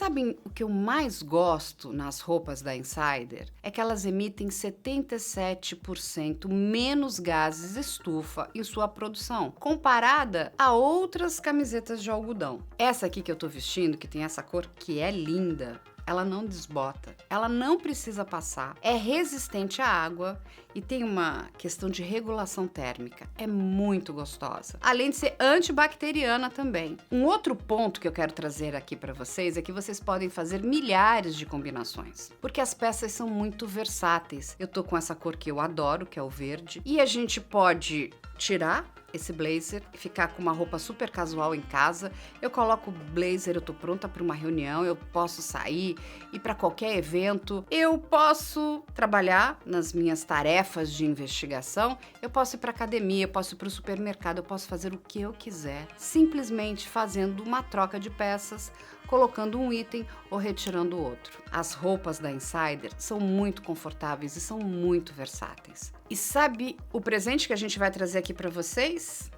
sabem o que eu mais gosto nas roupas da Insider? É que elas emitem 77% menos gases estufa em sua produção, comparada a outras camisetas de algodão. Essa aqui que eu tô vestindo, que tem essa cor que é linda, ela não desbota, ela não precisa passar, é resistente à água e tem uma questão de regulação térmica. É muito gostosa. Além de ser antibacteriana também. Um outro ponto que eu quero trazer aqui para vocês é que vocês podem fazer milhares de combinações, porque as peças são muito versáteis. Eu tô com essa cor que eu adoro, que é o verde, e a gente pode tirar esse blazer e ficar com uma roupa super casual em casa. Eu coloco o blazer, eu tô pronta para uma reunião, eu posso sair, ir para qualquer evento, eu posso trabalhar nas minhas tarefas de investigação, eu posso ir para academia, eu posso ir para o supermercado, eu posso fazer o que eu quiser, simplesmente fazendo uma troca de peças, colocando um item ou retirando outro. As roupas da Insider são muito confortáveis e são muito versáteis. E sabe o presente que a gente vai trazer aqui para vocês?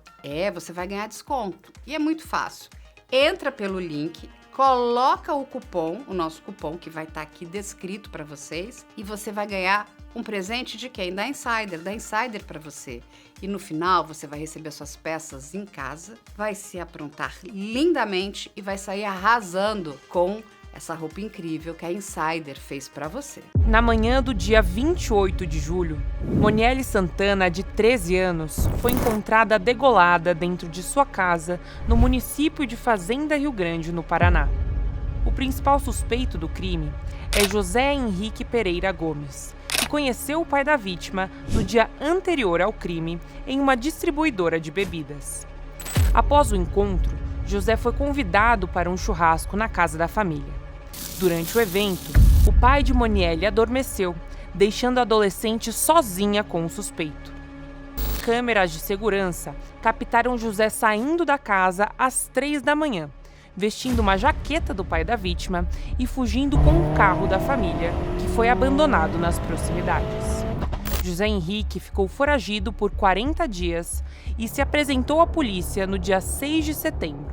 Você vai ganhar desconto. E é muito fácil. Entra pelo link, coloca o cupom, o nosso cupom que vai estar aqui descrito para vocês, e você vai ganhar um presente de quem? Da Insider para você. E no final você vai receber suas peças em casa, vai se aprontar lindamente e vai sair arrasando com essa roupa incrível que a Insider fez para você. Na manhã do dia 28 de julho, Monielle Santana, de 13 anos, foi encontrada degolada dentro de sua casa no município de Fazenda Rio Grande, no Paraná. O principal suspeito do crime é José Henrique Pereira Gomes, que conheceu o pai da vítima no dia anterior ao crime em uma distribuidora de bebidas. Após o encontro, José foi convidado para um churrasco na casa da família. Durante o evento, o pai de Monielle adormeceu, deixando a adolescente sozinha com o suspeito. Câmeras de segurança captaram José saindo da casa às 3 da manhã, vestindo uma jaqueta do pai da vítima e fugindo com o carro da família, que foi abandonado nas proximidades. José Henrique ficou foragido por 40 dias e se apresentou à polícia no dia 6 de setembro.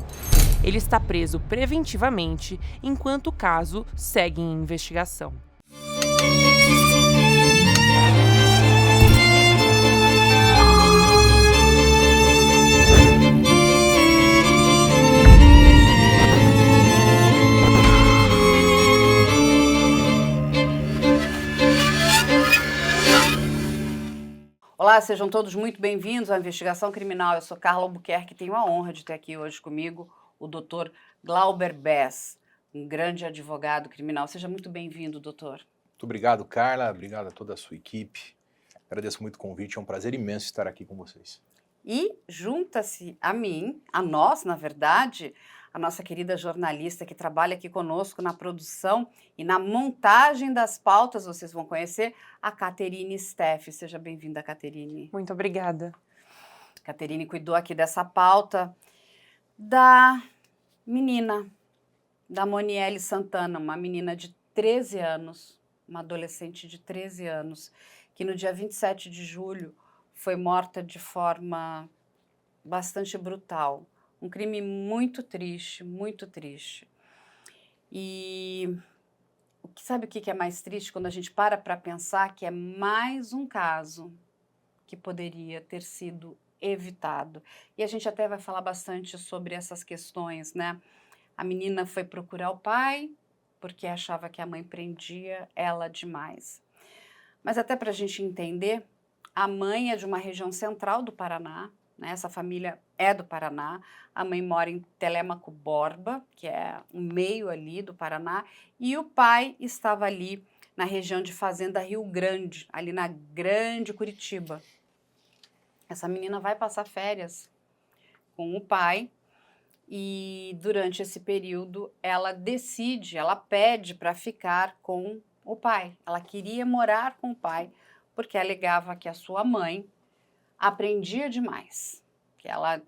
Ele está preso preventivamente, enquanto o caso segue em investigação. Olá, sejam todos muito bem-vindos à Investigação Criminal. Eu sou Carla Albuquerque e tenho a honra de ter aqui hoje comigo o Dr. Glauber Bess, um grande advogado criminal. Seja muito bem-vindo, doutor. Muito obrigado, Carla. Obrigado a toda a sua equipe. Agradeço muito o convite. É um prazer imenso estar aqui com vocês. E junta-se a mim, a nós, na verdade, a nossa querida jornalista que trabalha aqui conosco na produção e na montagem das pautas, vocês vão conhecer, a Caterine Steff. Seja bem-vinda, Caterine. Muito obrigada. Caterine cuidou aqui dessa pauta da menina, da Monielle Santana, uma menina de 13 anos, uma adolescente de 13 anos, que no dia 27 de julho foi morta de forma bastante brutal. Um crime muito triste, muito triste. E sabe o que é mais triste? Quando a gente para pensar que é mais um caso que poderia ter sido evitado. E a gente até vai falar bastante sobre essas questões, né? A menina foi procurar o pai porque achava que a mãe prendia ela demais. Mas até para a gente entender, a mãe é de uma região central do Paraná, né? Essa família é do Paraná. A mãe mora em Telêmaco Borba, que é um meio ali do Paraná, e o pai estava ali na região de Fazenda Rio Grande, ali na Grande Curitiba. Essa menina vai passar férias com o pai e durante esse período ela pede para ficar com o pai. Ela queria morar com o pai porque alegava que a sua mãe aprendia demais, que ela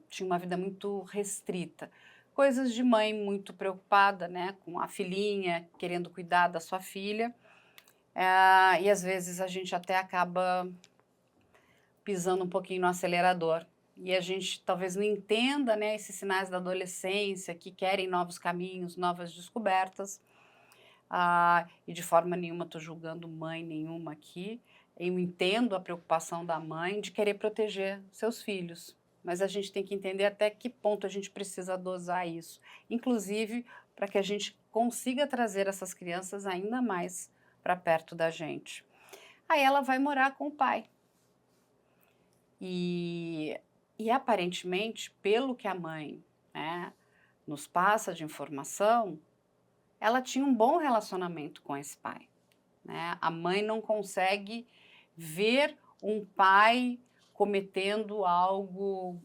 tinha uma vida muito restrita. Coisas de mãe muito preocupada, né, com a filhinha, querendo cuidar da sua filha. E às vezes a gente até acaba pisando um pouquinho no acelerador, e a gente talvez não entenda, né, esses sinais da adolescência que querem novos caminhos, novas descobertas. E de forma nenhuma estou julgando mãe nenhuma aqui. Eu entendo a preocupação da mãe de querer proteger seus filhos, mas a gente tem que entender até que ponto a gente precisa dosar isso, inclusive para que a gente consiga trazer essas crianças ainda mais para perto da gente. Aí ela vai morar com o pai. E aparentemente, pelo que a mãe, né, nos passa de informação, ela tinha um bom relacionamento com esse pai, né? A mãe não consegue ver um pai cometendo algo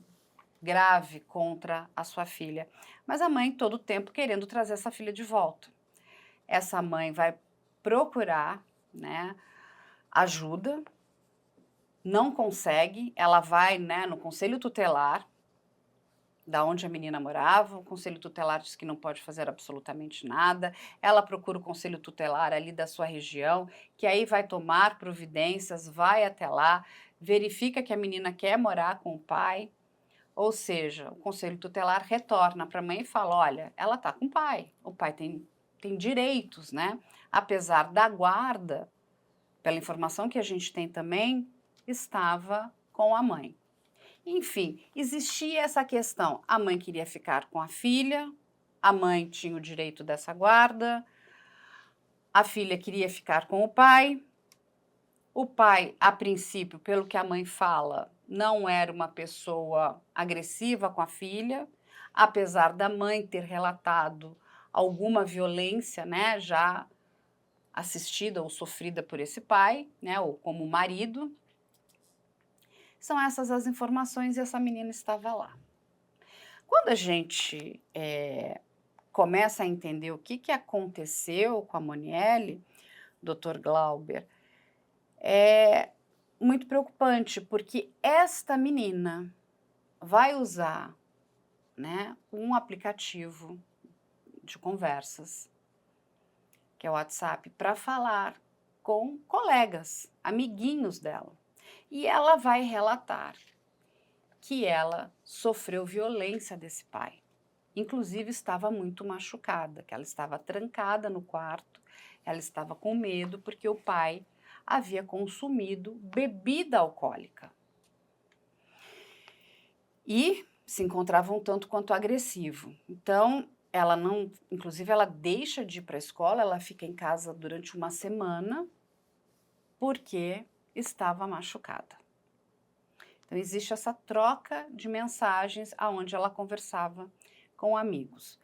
grave contra a sua filha, mas a mãe todo o tempo querendo trazer essa filha de volta. Essa mãe vai procurar, né, ajuda, não consegue, ela vai, né, no conselho tutelar, da onde a menina morava, o conselho tutelar diz que não pode fazer absolutamente nada, ela procura o conselho tutelar ali da sua região, que aí vai tomar providências, vai até lá, verifica que a menina quer morar com o pai, ou seja, o conselho tutelar retorna para a mãe e fala, olha, ela está com o pai tem direitos, né? Apesar da guarda, pela informação que a gente tem também, estava com a mãe. Enfim, existia essa questão. A mãe queria ficar com a filha, a mãe tinha o direito dessa guarda, a filha queria ficar com o pai, a princípio, pelo que a mãe fala, não era uma pessoa agressiva com a filha, apesar da mãe ter relatado alguma violência, né, já assistida ou sofrida por esse pai, né, ou como marido. São essas as informações e essa menina estava lá. Quando a gente começa a entender o que aconteceu com a Monielle, Dr. Glauber, é muito preocupante, porque esta menina vai usar, né, um aplicativo de conversas, que é o WhatsApp, para falar com colegas, amiguinhos dela. E ela vai relatar que ela sofreu violência desse pai. Inclusive, estava muito machucada, que ela estava trancada no quarto, ela estava com medo porque o pai havia consumido bebida alcoólica. E se encontrava um tanto quanto agressivo. Então, ela não, inclusive ela deixa de ir para a escola, ela fica em casa durante uma semana, porque estava machucada. Então, existe essa troca de mensagens aonde ela conversava com amigos.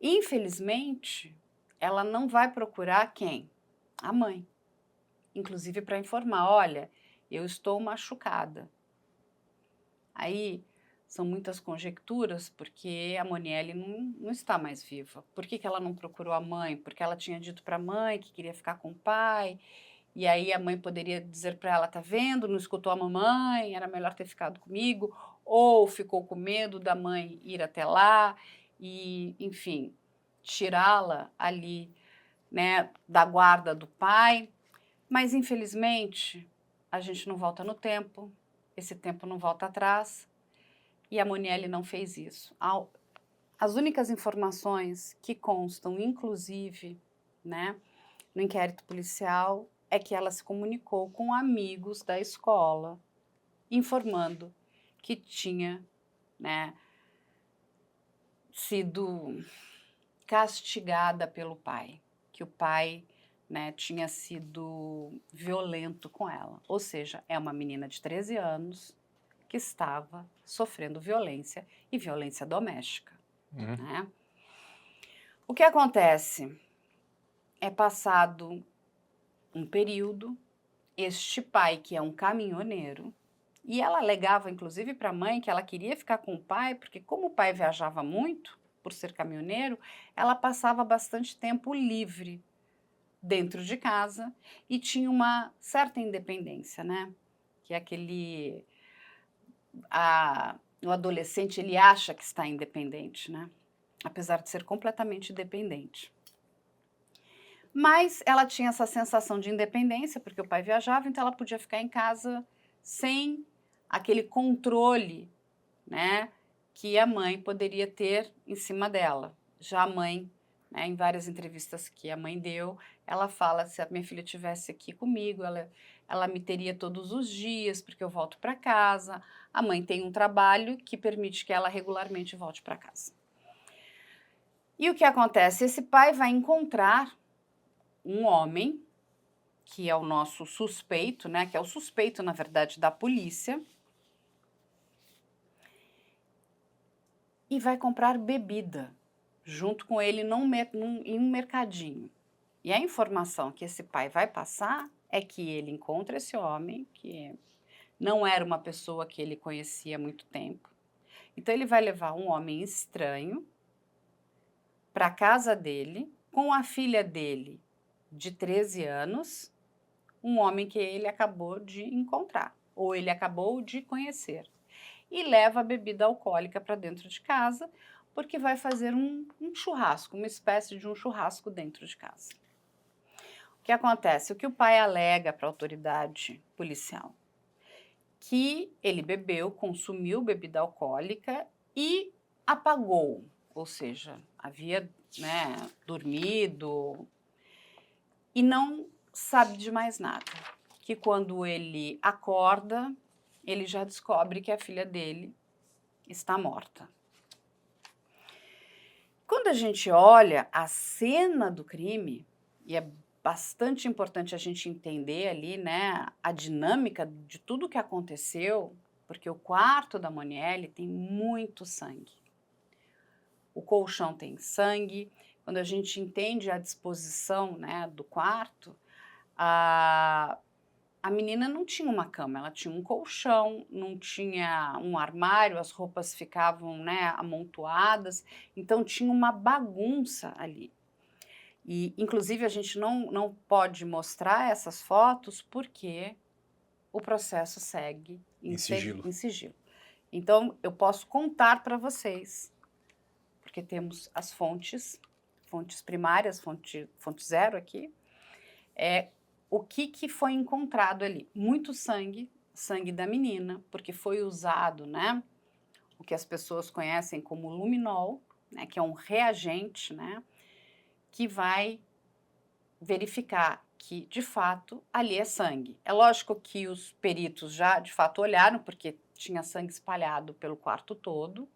Infelizmente, ela não vai procurar quem? A mãe. Inclusive para informar, olha, eu estou machucada. Aí, são muitas conjecturas, porque a Monielle não está mais viva. Por que ela não procurou a mãe? Porque ela tinha dito para a mãe que queria ficar com o pai. E aí a mãe poderia dizer para ela, tá vendo, não escutou a mamãe, era melhor ter ficado comigo, ou ficou com medo da mãe ir até lá e, enfim, tirá-la ali, né, da guarda do pai. Mas, infelizmente, a gente não volta no tempo, esse tempo não volta atrás, e a Monielle não fez isso. As únicas informações que constam, inclusive, né, no inquérito policial, é que ela se comunicou com amigos da escola, informando que tinha, né, sido castigada pelo pai, que o pai, né, tinha sido violento com ela. Ou seja, é uma menina de 13 anos que estava sofrendo violência e violência doméstica. Né? O que acontece? É passado um período, este pai, que é um caminhoneiro, e ela alegava, inclusive, para a mãe que ela queria ficar com o pai, porque como o pai viajava muito, por ser caminhoneiro, ela passava bastante tempo livre dentro de casa e tinha uma certa independência, né? Que é aquele... o adolescente, ele acha que está independente, né? Apesar de ser completamente dependente. Mas ela tinha essa sensação de independência, porque o pai viajava, então ela podia ficar em casa sem aquele controle né, que a mãe poderia ter em cima dela. Já a mãe, né, em várias entrevistas que a mãe deu, ela fala, se a minha filha estivesse aqui comigo, ela me teria todos os dias, porque eu volto para casa. A mãe tem um trabalho que permite que ela regularmente volte para casa. E o que acontece? Esse pai vai encontrar um homem, que é o nosso suspeito, né, que é o suspeito, na verdade, da polícia, e vai comprar bebida junto com ele em um mercadinho. E a informação que esse pai vai passar é que ele encontra esse homem, que não era uma pessoa que ele conhecia há muito tempo. Então ele vai levar um homem estranho para a casa dele, com a filha dele de 13 anos, um homem que ele acabou de encontrar, ou ele acabou de conhecer. E leva a bebida alcoólica para dentro de casa, porque vai fazer um churrasco, uma espécie de um churrasco dentro de casa. O que acontece? O que o pai alega para a autoridade policial? Que ele bebeu, consumiu bebida alcoólica e apagou, ou seja, havia, né, dormido e não sabe de mais nada. Que quando ele acorda, ele já descobre que a filha dele está morta. Quando a gente olha a cena do crime, e é bastante importante a gente entender ali, né, a dinâmica de tudo que aconteceu, porque o quarto da Monielle tem muito sangue. O colchão tem sangue. Quando a gente entende a disposição, né, do quarto, a menina não tinha uma cama, ela tinha um colchão, não tinha um armário, as roupas ficavam, né, amontoadas, então tinha uma bagunça ali. E, inclusive, a gente não pode mostrar essas fotos porque o processo segue Em sigilo. em sigilo. Então, eu posso contar para vocês, porque temos as fontes primárias, fonte zero aqui, o que foi encontrado ali? Muito sangue da menina, porque foi usado, né, o que as pessoas conhecem como luminol, né, que é um reagente, né, que vai verificar que, de fato, ali é sangue. É lógico que os peritos já, de fato, olharam, porque tinha sangue espalhado pelo quarto todo,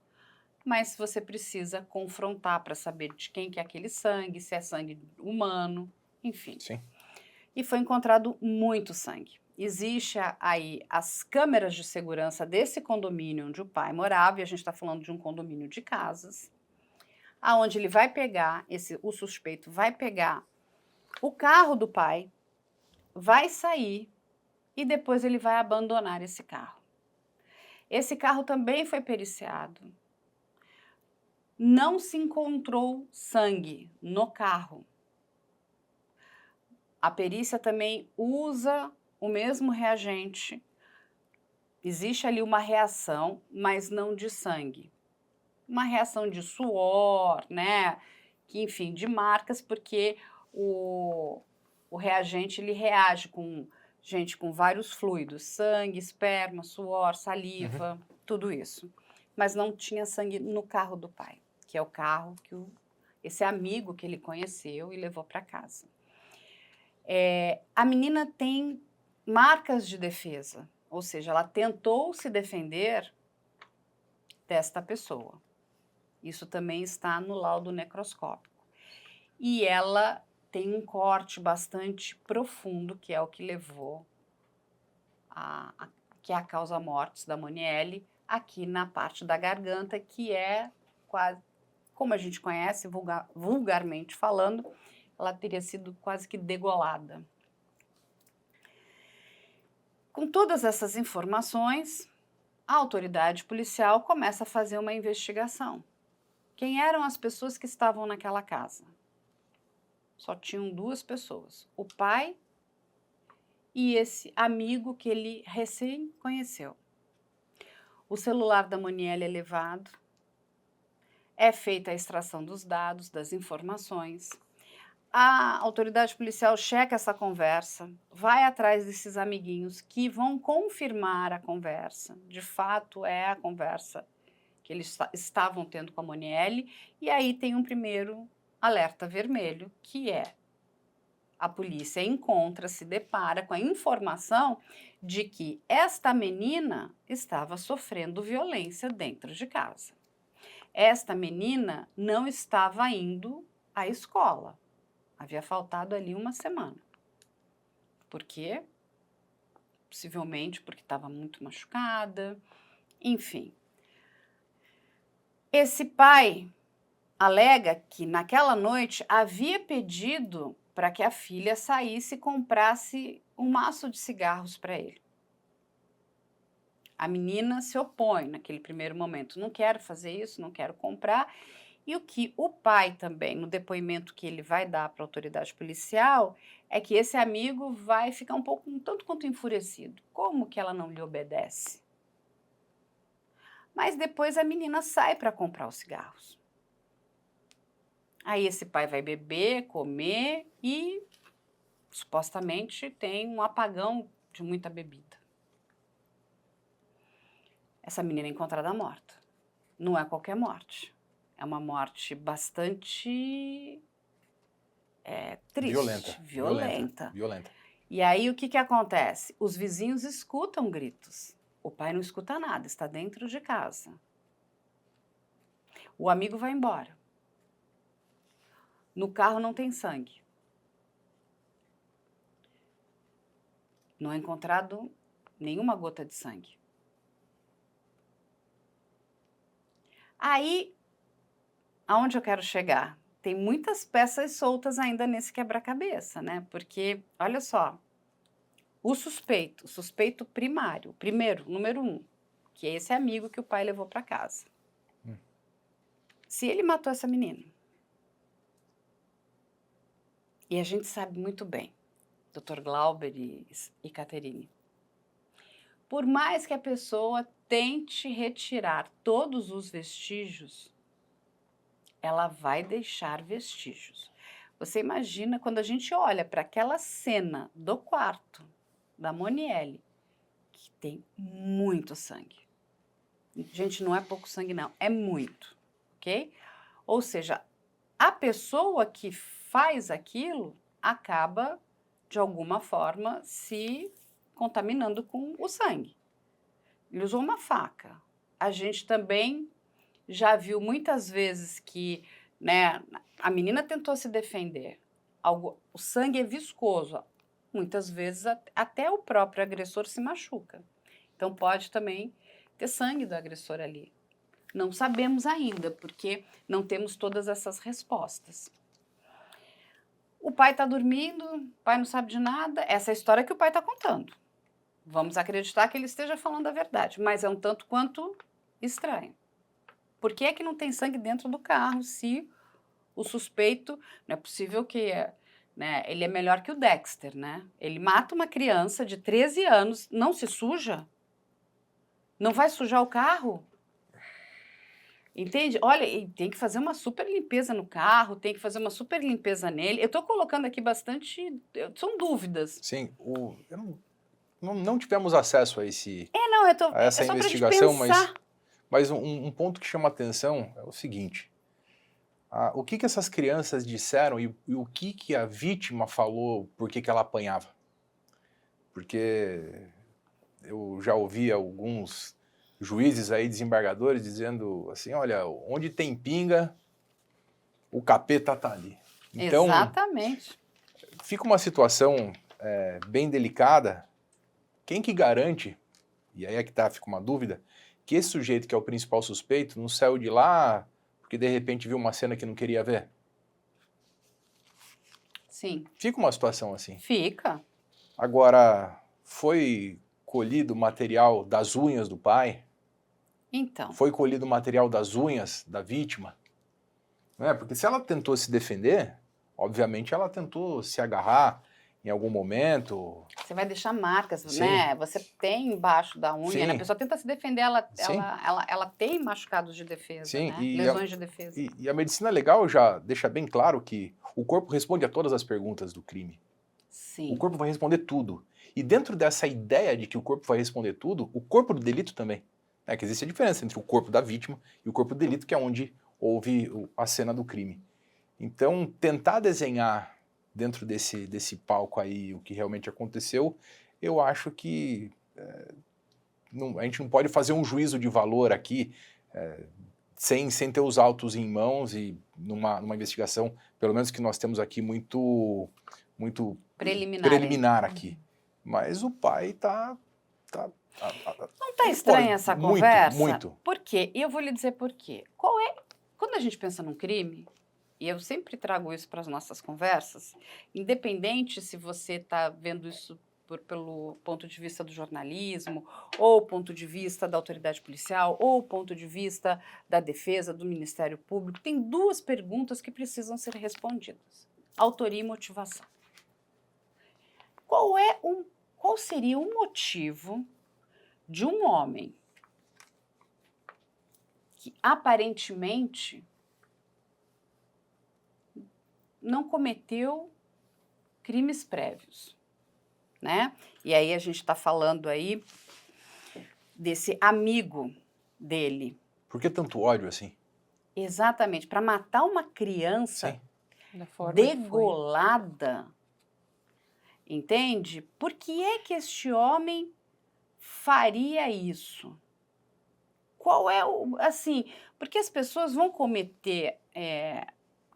mas você precisa confrontar para saber de quem que é aquele sangue, se é sangue humano, enfim. Sim. E foi encontrado muito sangue. Existe aí as câmeras de segurança desse condomínio onde o pai morava, e a gente está falando de um condomínio de casas, aonde ele vai pegar, o suspeito vai pegar o carro do pai, vai sair e depois ele vai abandonar esse carro. Esse carro também foi periciado. Não se encontrou sangue no carro. A perícia também usa o mesmo reagente. Existe ali uma reação, mas não de sangue. Uma reação de suor, né? Que, enfim, de marcas, porque o reagente ele reage com vários fluidos, sangue, esperma, suor, saliva, tudo isso. Mas não tinha sangue no carro do pai, que é o carro que esse amigo que ele conheceu e levou para casa. A menina tem marcas de defesa, ou seja, ela tentou se defender desta pessoa. Isso também está no laudo necroscópico. E ela tem um corte bastante profundo, que é o que levou que é a causa mortis da Monielle, aqui na parte da garganta, que é quase, como a gente conhece, vulgarmente falando, ela teria sido quase que degolada. Com todas essas informações, a autoridade policial começa a fazer uma investigação. Quem eram as pessoas que estavam naquela casa? Só tinham 2 pessoas, o pai e esse amigo que ele recém conheceu. O celular da Monielle é levado, é feita a extração dos dados, das informações. A autoridade policial checa essa conversa, vai atrás desses amiguinhos que vão confirmar a conversa. De fato, é a conversa que eles estavam tendo com a Monielle, e aí tem um primeiro alerta vermelho, que é a polícia encontra, se depara com a informação de que esta menina estava sofrendo violência dentro de casa. Esta menina não estava indo à escola. Havia faltado ali uma semana. Por quê? Possivelmente porque estava muito machucada, enfim. Esse pai alega que naquela noite havia pedido para que a filha saísse e comprasse um maço de cigarros para ele. A menina se opõe naquele primeiro momento, não quero fazer isso, não quero comprar. E o que o pai também, no depoimento que ele vai dar para a autoridade policial, é que esse amigo vai ficar um tanto quanto enfurecido. Como que ela não lhe obedece? Mas depois a menina sai para comprar os cigarros. Aí esse pai vai beber, comer e supostamente tem um apagão de muita bebida. Essa menina é encontrada morta. Não é qualquer morte. É uma morte bastante triste. Violenta. E aí o que acontece? Os vizinhos escutam gritos. O pai não escuta nada, está dentro de casa. O amigo vai embora. No carro não tem sangue. Não é encontrado nenhuma gota de sangue. Aí, aonde eu quero chegar? Tem muitas peças soltas ainda nesse quebra-cabeça, né? Porque, olha só, o suspeito primário, número 1, que é esse amigo que o pai levou para casa. Se ele matou essa menina, e a gente sabe muito bem, Dr. Glauber e Caterine, por mais que a pessoa tente retirar todos os vestígios, ela vai deixar vestígios. Você imagina quando a gente olha para aquela cena do quarto da Monielle, que tem muito sangue. Gente, não é pouco sangue não, é muito, ok? Ou seja, a pessoa que faz aquilo acaba, de alguma forma, se contaminando com o sangue. Ele usou uma faca. A gente também já viu muitas vezes que, né, a menina tentou se defender. O sangue é viscoso. Muitas vezes até o próprio agressor se machuca. Então pode também ter sangue do agressor ali. Não sabemos ainda, porque não temos todas essas respostas. O pai está dormindo, o pai não sabe de nada. Essa é a história que o pai está contando. Vamos acreditar que ele esteja falando a verdade, mas é um tanto quanto estranho. Por que é que não tem sangue dentro do carro se o suspeito... Não é possível que... né, ele é melhor que o Dexter, né? Ele mata uma criança de 13 anos, não se suja? Não vai sujar o carro? Entende? Olha, e tem que fazer uma super limpeza no carro, tem que fazer uma super limpeza nele. Eu estou colocando aqui bastante... São dúvidas. Sim, não tivemos acesso a essa só investigação, pra gente pensar. mas um ponto que chama atenção é o seguinte. O que essas crianças disseram e o que a vítima falou, por que ela apanhava? Porque eu já ouvi alguns juízes aí, desembargadores, dizendo assim, olha, onde tem pinga, o capeta tá ali. Então, exatamente. Fica uma situação bem delicada. Quem que garante, e aí é que fica uma dúvida, que esse sujeito que é o principal suspeito não saiu de lá porque de repente viu uma cena que não queria ver? Sim. Fica uma situação assim. Fica. Agora, foi colhido material das unhas do pai? Então. Foi colhido material das unhas da vítima? Não é? Porque se ela tentou se defender, obviamente ela tentou se agarrar em algum momento. Você vai deixar marcas, Sim. né? Você tem embaixo da unha, Sim. né? A pessoa tenta se defender, ela tem machucados de defesa, Sim, né? Lesões de defesa. E a medicina legal já deixa bem claro que o corpo responde a todas as perguntas do crime. Sim. O corpo vai responder tudo. E dentro dessa ideia de que o corpo vai responder tudo, o corpo do delito também. É que existe a diferença entre o corpo da vítima e o corpo do delito, que é onde houve a cena do crime. Então, tentar desenhar dentro desse palco aí o que realmente aconteceu, eu acho que a gente não pode fazer um juízo de valor aqui sem ter os autos em mãos e numa investigação, pelo menos que nós temos aqui, muito preliminar aqui. Mas o pai tá Não tá estranha essa conversa? Muito. Por quê? E eu vou lhe dizer por quê. Quando a gente pensa num crime, e eu sempre trago isso para as nossas conversas, independente se você está vendo isso pelo ponto de vista do jornalismo, ou ponto de vista da autoridade policial, ou ponto de vista da defesa, do Ministério Público, tem duas perguntas que precisam ser respondidas: autoria e motivação. Qual seria o motivo de um homem que aparentemente não cometeu crimes prévios, né? E aí a gente está falando aí desse amigo dele. Por que tanto ódio assim? Exatamente, para matar uma criança Da forma degolada, entende? Por que é que este homem faria isso? Qual é o... Assim, porque as pessoas vão cometer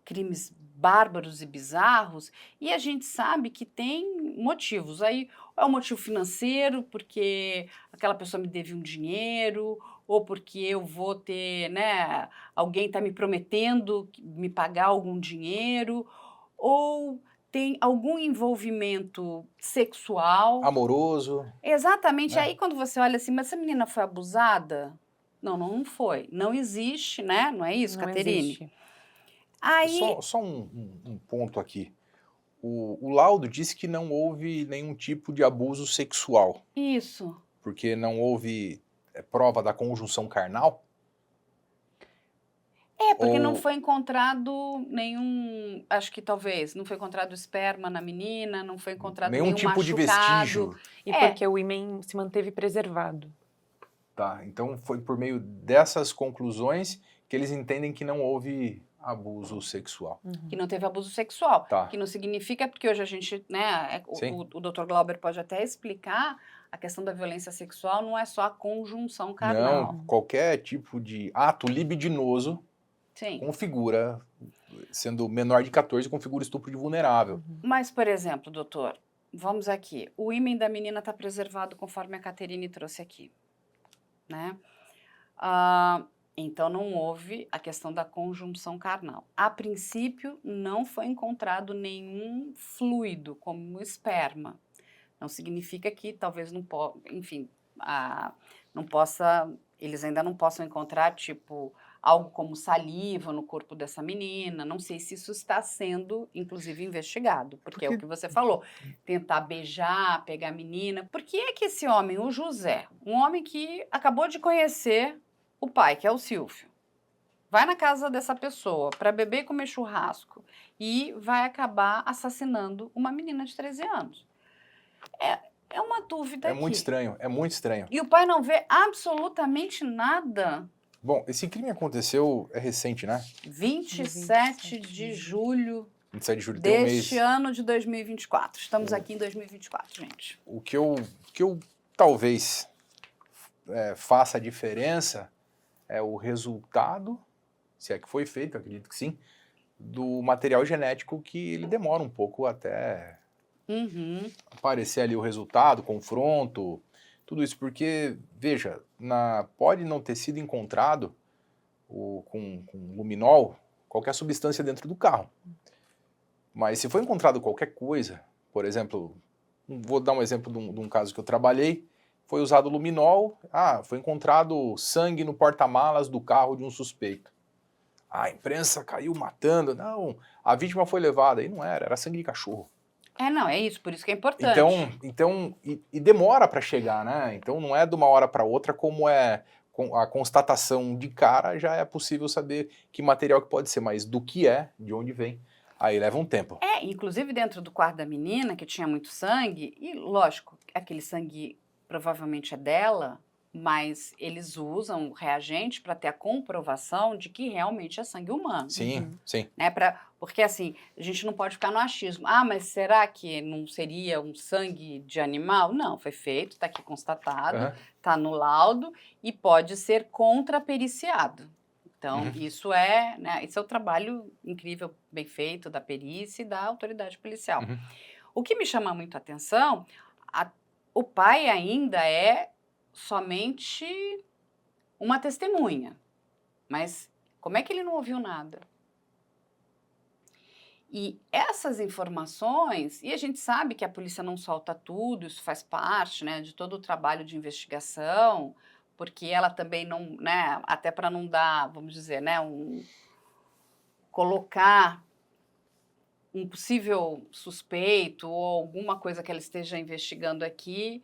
crimes bárbaros e bizarros e a gente sabe que tem motivos. Aí é um motivo financeiro, porque aquela pessoa me deve um dinheiro, ou porque eu vou ter, né, alguém está me prometendo me pagar algum dinheiro, ou tem algum envolvimento sexual. Amoroso. Exatamente. Né? Aí quando você olha assim, mas essa menina foi abusada? Não foi. Não existe, né? Não é isso, Caterine? Existe. Aí... Só um ponto aqui. O laudo disse que não houve nenhum tipo de abuso sexual. Isso. Porque não houve prova da conjunção carnal? Porque não foi encontrado nenhum... Acho que talvez. Não foi encontrado esperma na menina, não foi encontrado nenhum tipo machucado. de vestígio. E porque o ímen se manteve preservado. Tá, então foi por meio dessas conclusões que eles entendem que não houve abuso sexual. Que não teve abuso sexual. Tá. Que não significa, porque hoje a gente, né, Sim. o Dr. Glauber pode até explicar, a questão da violência sexual não é só a conjunção carnal. Não, qualquer tipo de ato libidinoso Sim. configura, sendo menor de 14, configura estupro de vulnerável. Mas, por exemplo, doutor, vamos aqui, o ímen da menina está preservado conforme a Caterine trouxe aqui, né? Então, não houve a questão da conjunção carnal. A princípio, não foi encontrado nenhum fluido, como esperma. Não significa que talvez não possa, eles ainda não possam encontrar, tipo, algo como saliva no corpo dessa menina. Não sei se isso está sendo, inclusive, investigado, porque é o que você falou, tentar beijar, pegar a menina. Por que é que esse homem, o José, um homem que acabou de conhecer o pai, que é o Silvio, vai na casa dessa pessoa para beber e comer churrasco e vai acabar assassinando uma menina de 13 anos? É uma dúvida aqui. Muito estranho, é muito estranho. E o pai não vê absolutamente nada. Bom, esse crime aconteceu, é recente, né? 27 de julho 27 de julho tem um mês. deste ano de 2024. Estamos aqui em 2024, gente. O que eu talvez faça a diferença é o resultado, se é que foi feito, eu acredito que sim, do material genético, que ele demora um pouco até aparecer ali o resultado, confronto, tudo isso, porque, veja, pode não ter sido encontrado com luminol qualquer substância dentro do carro, mas se foi encontrado qualquer coisa, por exemplo, vou dar um exemplo de um caso que eu trabalhei, foi usado luminol, foi encontrado sangue no porta-malas do carro de um suspeito. A imprensa caiu matando, não, a vítima foi levada, e não era sangue de cachorro. Não, é isso, por isso que é importante. Então demora para chegar, né? Então não é de uma hora para outra, como é a constatação de cara, já é possível saber que material que pode ser, mas do que é, de onde vem, aí leva um tempo. Inclusive dentro do quarto da menina, que tinha muito sangue, e lógico, aquele sangue provavelmente é dela, mas eles usam o reagente para ter a comprovação de que realmente é sangue humano. Sim, sim. Né? Porque assim, a gente não pode ficar no achismo. Ah, mas será que não seria um sangue de animal? Não, foi feito, está aqui constatado, Aham. está no laudo e pode ser contrapericiado. Então, isso é, né, esse é o trabalho incrível, bem feito da perícia e da autoridade policial. Uhum. O que me chama muito a atenção, o pai ainda é somente uma testemunha. Mas como é que ele não ouviu nada? E essas informações, e a gente sabe que a polícia não solta tudo, isso faz parte, né, de todo o trabalho de investigação, porque ela também não, né, até para não dar, vamos dizer, né, colocar um possível suspeito ou alguma coisa que ela esteja investigando aqui,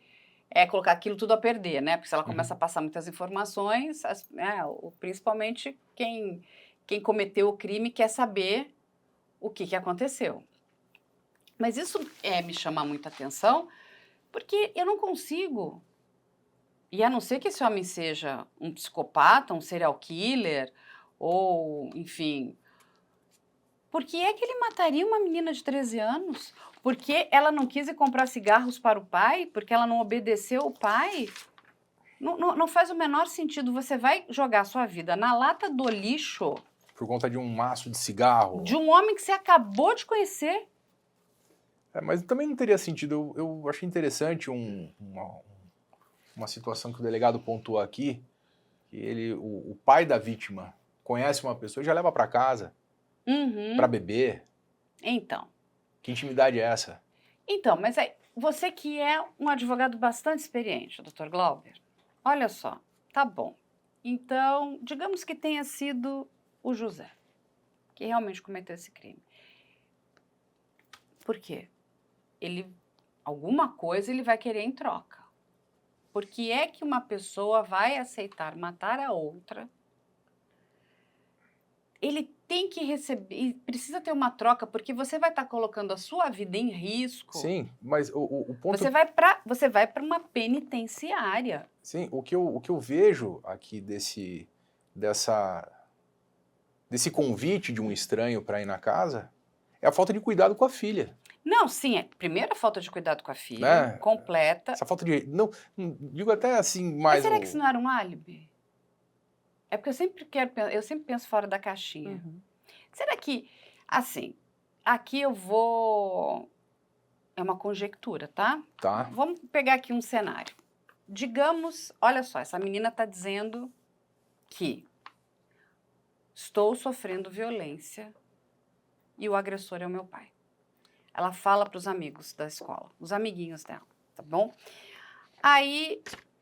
é colocar aquilo tudo a perder, né? Porque se ela começa a passar muitas informações, principalmente quem cometeu o crime quer saber o que aconteceu. Mas isso me chama muita atenção, porque eu não consigo, e a não ser que esse homem seja um psicopata, um serial killer, ou, enfim, por que é que ele mataria uma menina de 13 anos? Porque ela não quis ir comprar cigarros para o pai? Porque ela não obedeceu o pai? Não faz o menor sentido. Você vai jogar a sua vida na lata do lixo Por conta de um maço de cigarro. de um homem que você acabou de conhecer. Mas também não teria sentido. Eu achei interessante uma situação que o delegado pontuou aqui, que o pai da vítima conhece uma pessoa e já leva para casa para beber. Então. Que intimidade é essa? Então, mas aí, você que é um advogado bastante experiente, Dr. Glauber, olha só, tá bom. Então, digamos que tenha sido o José que realmente cometeu esse crime. Por quê? Alguma coisa ele vai querer em troca. Por que é que uma pessoa vai aceitar matar a outra? Ele tem que receber, precisa ter uma troca, porque você vai estar colocando a sua vida em risco. Sim, mas o ponto... Você vai para uma penitenciária. Sim, o que eu vejo aqui desse convite de um estranho para ir na casa é a falta de cuidado com a filha. Não, sim, primeiro a falta de cuidado com a filha, Né? completa. Essa falta de... Não, digo até assim, Mas mais... será que isso não era um álibi? É porque eu sempre penso fora da caixinha. Será que, assim, aqui eu vou... É uma conjectura, tá? Tá. Vamos pegar aqui um cenário. Digamos, olha só, essa menina está dizendo que estou sofrendo violência e o agressor é o meu pai. Ela fala para os amigos da escola, os amiguinhos dela, tá bom? Aí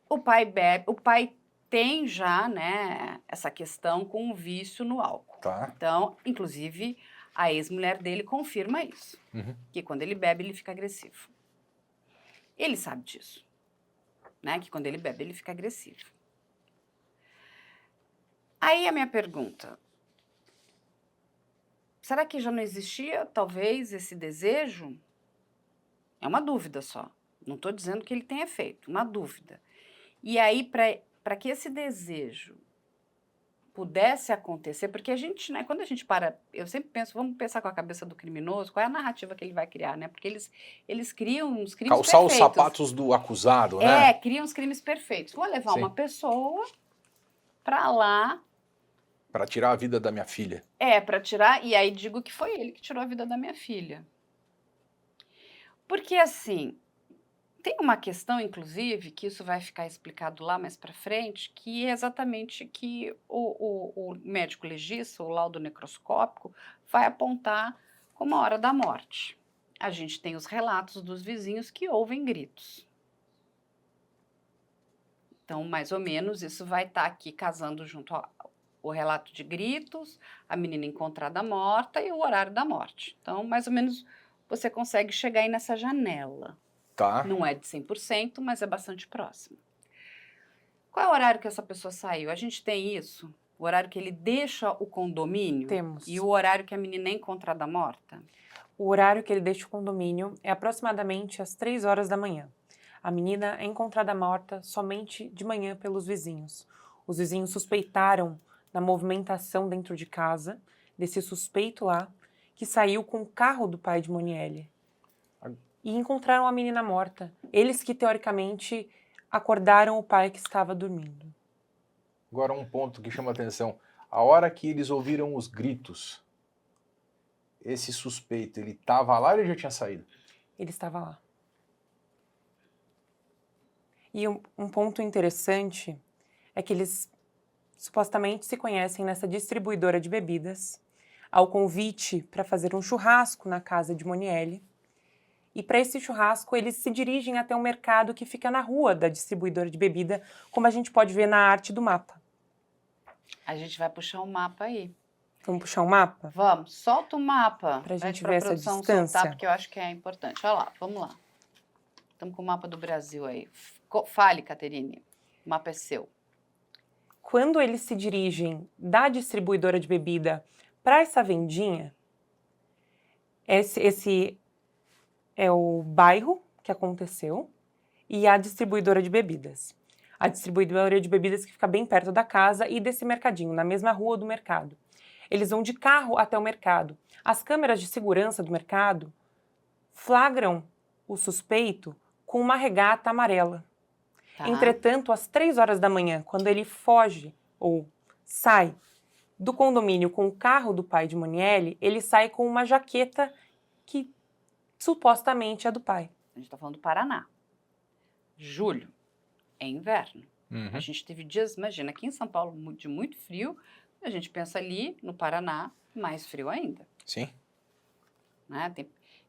o pai bebe, o pai tem já, né, essa questão com o vício no álcool. Tá. Então, inclusive, a ex-mulher dele confirma isso, que quando ele bebe, ele fica agressivo. Ele sabe disso, né, que quando ele bebe, ele fica agressivo. Aí a minha pergunta, será que já não existia, talvez, esse desejo? É uma dúvida só, não estou dizendo que ele tenha feito, uma dúvida. E aí, para que esse desejo pudesse acontecer, porque a gente, né, quando a gente para, eu sempre penso, vamos pensar com a cabeça do criminoso, qual é a narrativa que ele vai criar, né? Porque eles criam uns crimes Calçar perfeitos. os sapatos do acusado, né? Criam uns crimes perfeitos. Vou levar Sim. uma pessoa para lá... Para tirar a vida da minha filha. Para tirar, e aí digo que foi ele que tirou a vida da minha filha. Porque, assim, tem uma questão, inclusive, que isso vai ficar explicado lá mais para frente, que é exatamente que o médico legista, o laudo necroscópico, vai apontar como a hora da morte. A gente tem os relatos dos vizinhos que ouvem gritos. Então, mais ou menos, isso vai estar aqui casando junto o relato de gritos, a menina encontrada morta e o horário da morte. Então, mais ou menos, você consegue chegar aí nessa janela. Tá. Não é de 100%, mas é bastante próximo. Qual é o horário que essa pessoa saiu? A gente tem isso? O horário que ele deixa o condomínio? Temos. E o horário que a menina é encontrada morta? O horário que ele deixa o condomínio é aproximadamente às 3 horas da manhã. A menina é encontrada morta somente de manhã pelos vizinhos. Os vizinhos suspeitaram da movimentação dentro de casa, desse suspeito lá, que saiu com o carro do pai de Monielle. E encontraram a menina morta. Eles que, teoricamente, acordaram o pai que estava dormindo. Agora um ponto que chama a atenção. A hora que eles ouviram os gritos, esse suspeito, ele estava lá ou ele já tinha saído? Ele estava lá. E um ponto interessante é que eles supostamente se conhecem nessa distribuidora de bebidas, ao convite para fazer um churrasco na casa de Monielle. E para esse churrasco, eles se dirigem até um mercado que fica na rua da distribuidora de bebida, como a gente pode ver na arte do mapa. A gente vai puxar um mapa aí. Vamos puxar um mapa? Vamos, solta o mapa. Pra gente Pede ver essa produção distância. soltar, porque eu acho que é importante. Olha lá, vamos lá. Estamos com o mapa do Brasil aí. Fale, Caterine. O mapa é seu. Quando eles se dirigem da distribuidora de bebida para essa vendinha, esse é o bairro que aconteceu e a distribuidora de bebidas. A distribuidora de bebidas que fica bem perto da casa e desse mercadinho, na mesma rua do mercado. Eles vão de carro até o mercado. As câmeras de segurança do mercado flagram o suspeito com uma regata amarela. Tá? Entretanto, às 3 horas da manhã, quando ele foge ou sai do condomínio com o carro do pai de Monielle, ele sai com uma jaqueta que supostamente é do pai. A gente está falando do Paraná. Julho é inverno. Uhum. A gente teve dias, imagina, aqui em São Paulo, de muito frio. A gente pensa ali no Paraná, mais frio ainda. Sim. Né?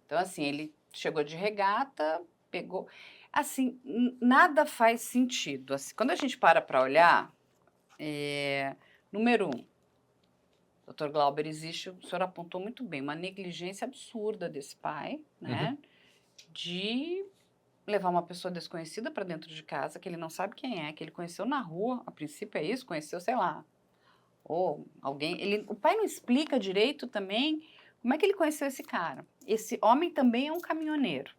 Então, assim, ele chegou de regata, pegou... Assim, nada faz sentido. Assim, quando a gente para olhar, número 1, doutor Glauber, existe, o senhor apontou muito bem, uma negligência absurda desse pai, né? De levar uma pessoa desconhecida para dentro de casa, que ele não sabe quem é, que ele conheceu na rua, a princípio é isso, conheceu, sei lá, ou alguém... O pai não explica direito também como é que ele conheceu esse cara. Esse homem também é um caminhoneiro.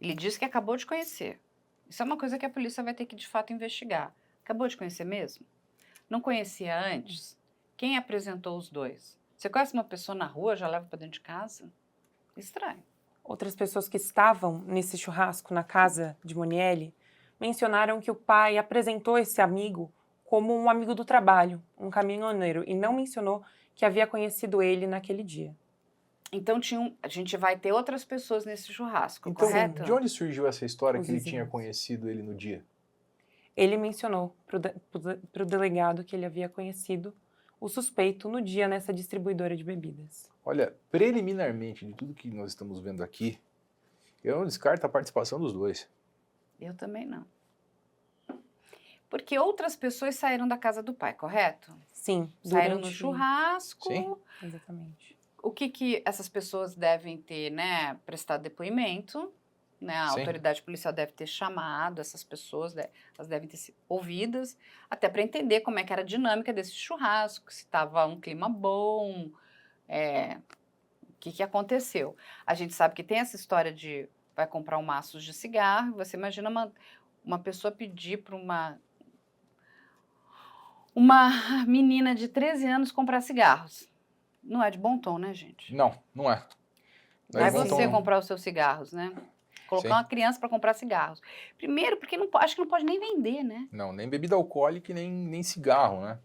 Ele diz que acabou de conhecer. Isso é uma coisa que a polícia vai ter que, de fato, investigar. Acabou de conhecer mesmo? Não conhecia antes? Quem apresentou os dois? Você conhece uma pessoa na rua, já leva para dentro de casa? Estranho. Outras pessoas que estavam nesse churrasco na casa de Monielle mencionaram que o pai apresentou esse amigo como um amigo do trabalho, um caminhoneiro, e não mencionou que havia conhecido ele naquele dia. Então, a gente vai ter outras pessoas nesse churrasco, Então, correto? de onde surgiu essa história Os que ele vizinhos. tinha conhecido ele no dia? Ele mencionou para o delegado que ele havia conhecido o suspeito no dia nessa distribuidora de bebidas. Olha, preliminarmente, de tudo que nós estamos vendo aqui, eu não descarto a participação dos dois. Eu também não. Porque outras pessoas saíram da casa do pai, correto? Sim, Saíram no durante... churrasco. Sim. Exatamente. O que essas pessoas devem ter, né? Prestado depoimento, né? A Sim. autoridade policial deve ter chamado essas pessoas, elas devem ter sido ouvidas, até para entender como é que era a dinâmica desse churrasco, se estava um clima bom, o que aconteceu. A gente sabe que tem essa história de vai comprar um maço de cigarro, você imagina uma pessoa pedir para uma menina de 13 anos comprar cigarros. Não é de bom tom, né, gente? Não, não é. Não é Vai de bom tom, você não. comprar os seus cigarros, né? Colocar Sim. uma criança para comprar cigarros. Primeiro, porque acho que não pode nem vender, né? Não, nem bebida alcoólica e nem cigarro, né?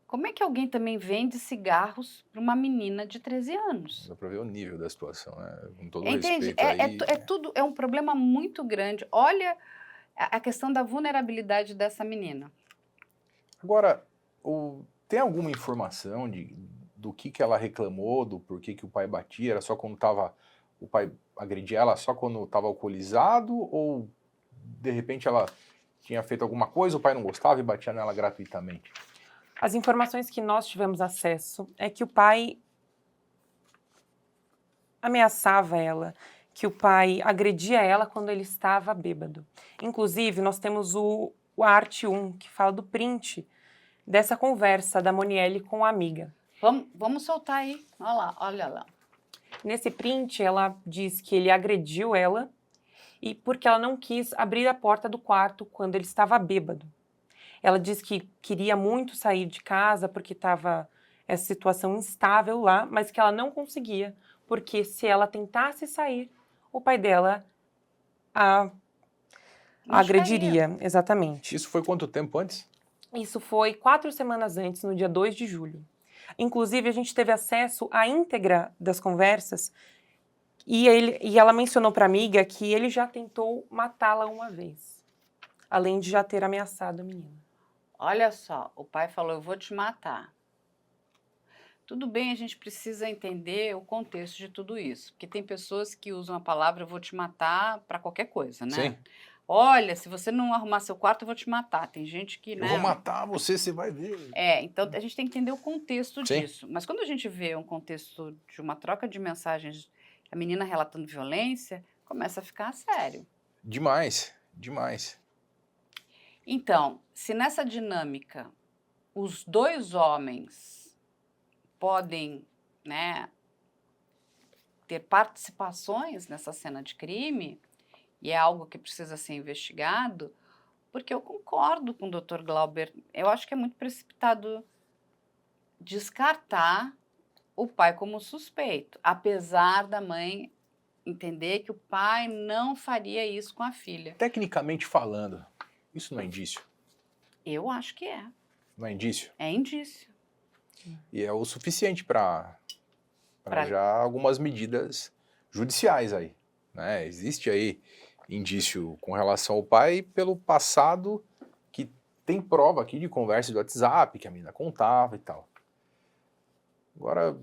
Como é que alguém também vende cigarros para uma menina de 13 anos? Dá pra ver o nível da situação, né? Com todo Entende? respeito aí. É um problema muito grande. Olha a questão da vulnerabilidade dessa menina. Agora, tem alguma informação do que ela reclamou, do porquê que o pai batia? Era só quando o pai agredia ela só quando estava alcoolizado? Ou, de repente, ela tinha feito alguma coisa, o pai não gostava e batia nela gratuitamente? As informações que nós tivemos acesso é que o pai ameaçava ela, que o pai agredia ela quando ele estava bêbado. Inclusive, nós temos o arte 1, que fala do print dessa conversa da Monielle com a amiga. Vamos soltar aí. Olha lá, olha lá. Nesse print, ela diz que ele agrediu ela e porque ela não quis abrir a porta do quarto quando ele estava bêbado. Ela diz que queria muito sair de casa porque estava essa situação instável lá, mas que ela não conseguia, porque se ela tentasse sair, o pai dela a agrediria. Exatamente. Isso foi quanto tempo antes? Isso foi 4 semanas antes, no dia 2 de julho. Inclusive, a gente teve acesso à íntegra das conversas e ela mencionou para a amiga que ele já tentou matá-la uma vez, além de já ter ameaçado a menina. Olha só, o pai falou, eu vou te matar. Tudo bem, a gente precisa entender o contexto de tudo isso, porque tem pessoas que usam a palavra eu vou te matar para qualquer coisa, né? Sim. Olha, se você não arrumar seu quarto, eu vou te matar. Tem gente que, Eu vou matar você, você vai ver. Então a gente tem que entender o contexto Sim. disso. Mas quando a gente vê um contexto de uma troca de mensagens, a menina relatando violência, começa a ficar sério. Demais, demais. Então, se nessa dinâmica os dois homens podem, né, ter participações nessa cena de crime, e é algo que precisa ser investigado, porque eu concordo com o Dr. Glauber, eu acho que é muito precipitado descartar o pai como suspeito, apesar da mãe entender que o pai não faria isso com a filha. Tecnicamente falando, isso não é indício? Eu acho que é. Não é indício? É indício. E é o suficiente para Pra- já algumas medidas judiciais aí, né? Existe aí indício com relação ao pai pelo passado que tem prova aqui de conversa do WhatsApp que a menina contava e tal. Agora,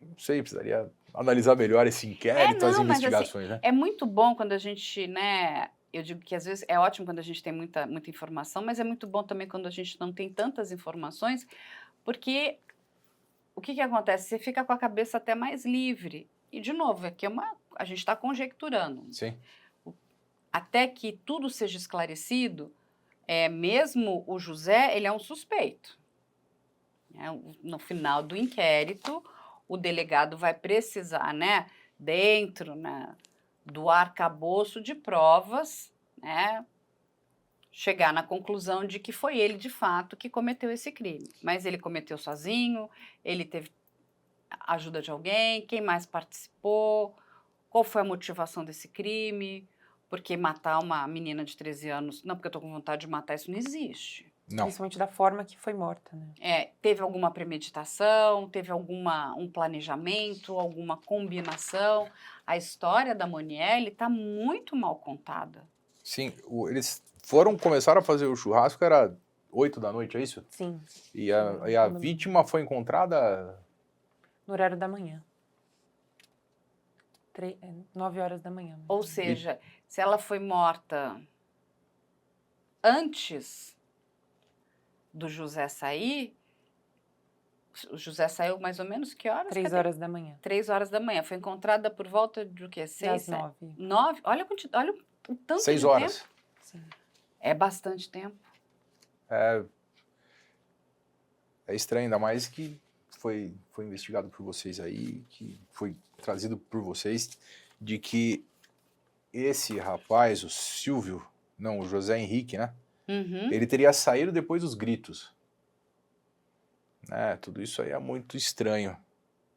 não sei, precisaria analisar melhor esse inquérito, as mas, assim, investigações, né? é muito bom quando a gente, né? Eu digo que às vezes é ótimo quando a gente tem muita informação, mas é muito bom também quando a gente não tem tantas informações, porque o que acontece? Você fica com a cabeça até mais livre. E, de novo, aqui a gente está conjecturando. Sim. Até que tudo seja esclarecido, mesmo o José, ele é um suspeito. No final do inquérito, o delegado vai precisar, né, dentro, né, do arcabouço de provas, né, chegar na conclusão de que foi ele, de fato, que cometeu esse crime. Mas ele cometeu sozinho, ele teve a ajuda de alguém, quem mais participou, qual foi a motivação desse crime, porque matar uma menina de 13 anos, não, porque eu tô com vontade de matar, isso não existe. Não. Principalmente da forma que foi morta, né? Teve alguma premeditação, teve um planejamento, alguma combinação. A história da Monielle está muito mal contada. Sim, eles começaram a fazer o churrasco, era 8 da noite, é isso? Sim. E a vítima foi encontrada... No horário da manhã. 9 horas da manhã. Ou seja, se ela foi morta antes do José sair, o José saiu mais ou menos que horas? 3 horas da manhã. 3 horas da manhã. Foi encontrada por volta de o quê? 6, 9. 9? Olha o tanto 6 de horas. tempo. Sim. É bastante tempo. É estranho, ainda mais que foi investigado por vocês aí, que foi trazido por vocês, de que esse rapaz, o Silvio, não, o José Henrique, né? Uhum. Ele teria saído depois dos gritos. Tudo isso aí é muito estranho.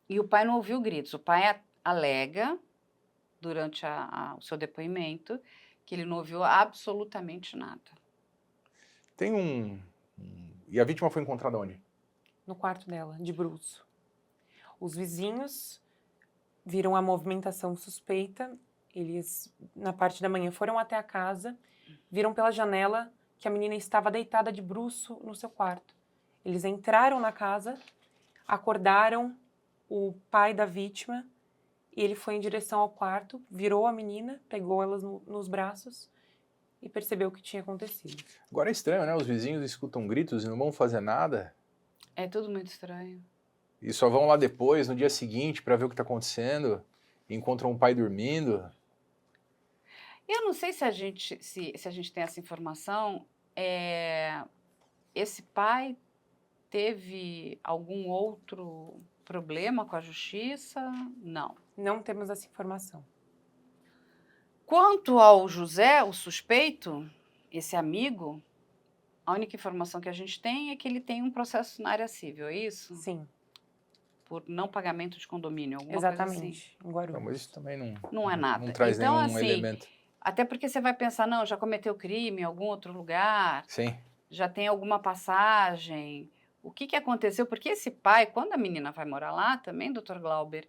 E o pai não ouviu gritos. O pai alega, durante o seu depoimento, que ele não ouviu absolutamente nada. Tem E a vítima foi encontrada onde? No quarto dela, de bruço. Os vizinhos viram a movimentação suspeita. Eles, na parte da manhã, foram até a casa, viram pela janela que a menina estava deitada de bruço no seu quarto. Eles entraram na casa, acordaram o pai da vítima e ele foi em direção ao quarto, virou a menina, pegou elas nos braços e percebeu o que tinha acontecido. Agora é estranho, né? Os vizinhos escutam gritos e não vão fazer nada. É tudo muito estranho. E só vão lá depois, no dia seguinte, para ver o que está acontecendo. E encontram o pai dormindo. Eu não sei se a gente tem essa informação. Esse pai teve algum outro problema com a justiça? Não. Não temos essa informação. Quanto ao José, o suspeito, esse amigo, a única informação que a gente tem é que ele tem um processo na área civil, é isso? Sim, Por não pagamento de condomínio, alguma coisa assim. exatamente. Em Guarulhos. Não, mas isso também Não é nada. não traz Então, nenhum assim, elemento. até porque você vai pensar, não, já cometeu crime em algum outro lugar, Sim, já tem alguma passagem. O que aconteceu? Porque esse pai, quando a menina vai morar lá também, doutor Glauber,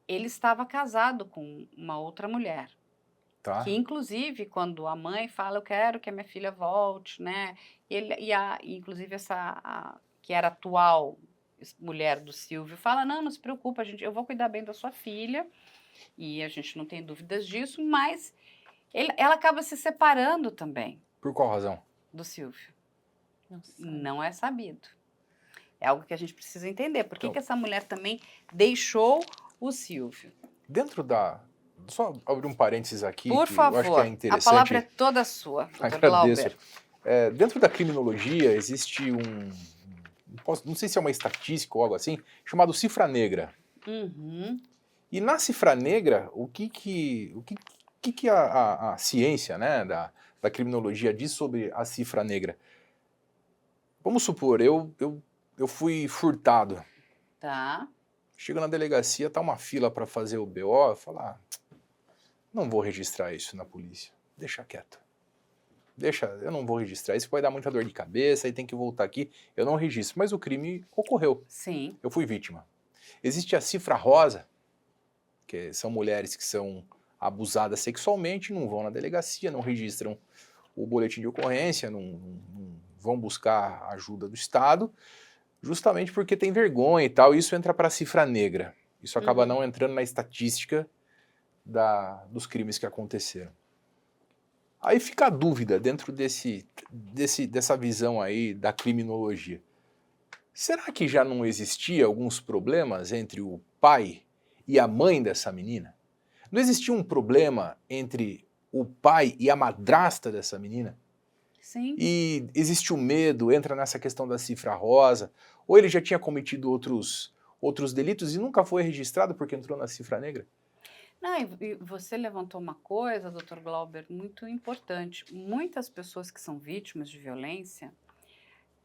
ele estava casado com uma outra mulher. tá. Que, inclusive, quando a mãe fala, eu quero que a minha filha volte, né? Inclusive, que era a atual mulher do Silvio, fala, não se preocupa, eu vou cuidar bem da sua filha, e a gente não tem dúvidas disso, mas ela acaba se separando também Por qual razão? do Silvio. Nossa. Não é sabido. É algo que a gente precisa entender. Por que Então- que essa mulher também deixou o Silvio? Dentro da... Só abrir um parênteses aqui, Por que favor, eu acho que é a interessante. palavra é toda sua, doutor Agradeço. Glauber. Dentro da criminologia existe não sei se é uma estatística ou algo assim, chamado cifra negra. Uhum. E na cifra negra, o que a ciência, né, da criminologia diz sobre a cifra negra? Vamos supor, eu fui furtado. Tá. Chego na delegacia, tá uma fila para fazer o BO, eu falo, não vou registrar isso na polícia, deixa quieto. Eu não vou registrar, isso vai dar muita dor de cabeça, aí tem que voltar aqui, eu não registro. Mas o crime ocorreu, Sim. eu fui vítima. Existe a cifra rosa, que são mulheres que são abusadas sexualmente, não vão na delegacia, não registram o boletim de ocorrência, não vão buscar a ajuda do Estado, justamente porque tem vergonha e tal, isso entra para a cifra negra. Isso acaba Uhum. não entrando na estatística dos crimes que aconteceram. Aí fica a dúvida dentro dessa visão aí da criminologia. Será que já não existia alguns problemas entre o pai e a mãe dessa menina? Não existia um problema entre o pai e a madrasta dessa menina? Sim. E existe o medo, entra nessa questão da cifra rosa, ou ele já tinha cometido outros delitos e nunca foi registrado porque entrou na cifra negra? Não, e você levantou uma coisa, doutor Glauber, muito importante. Muitas pessoas que são vítimas de violência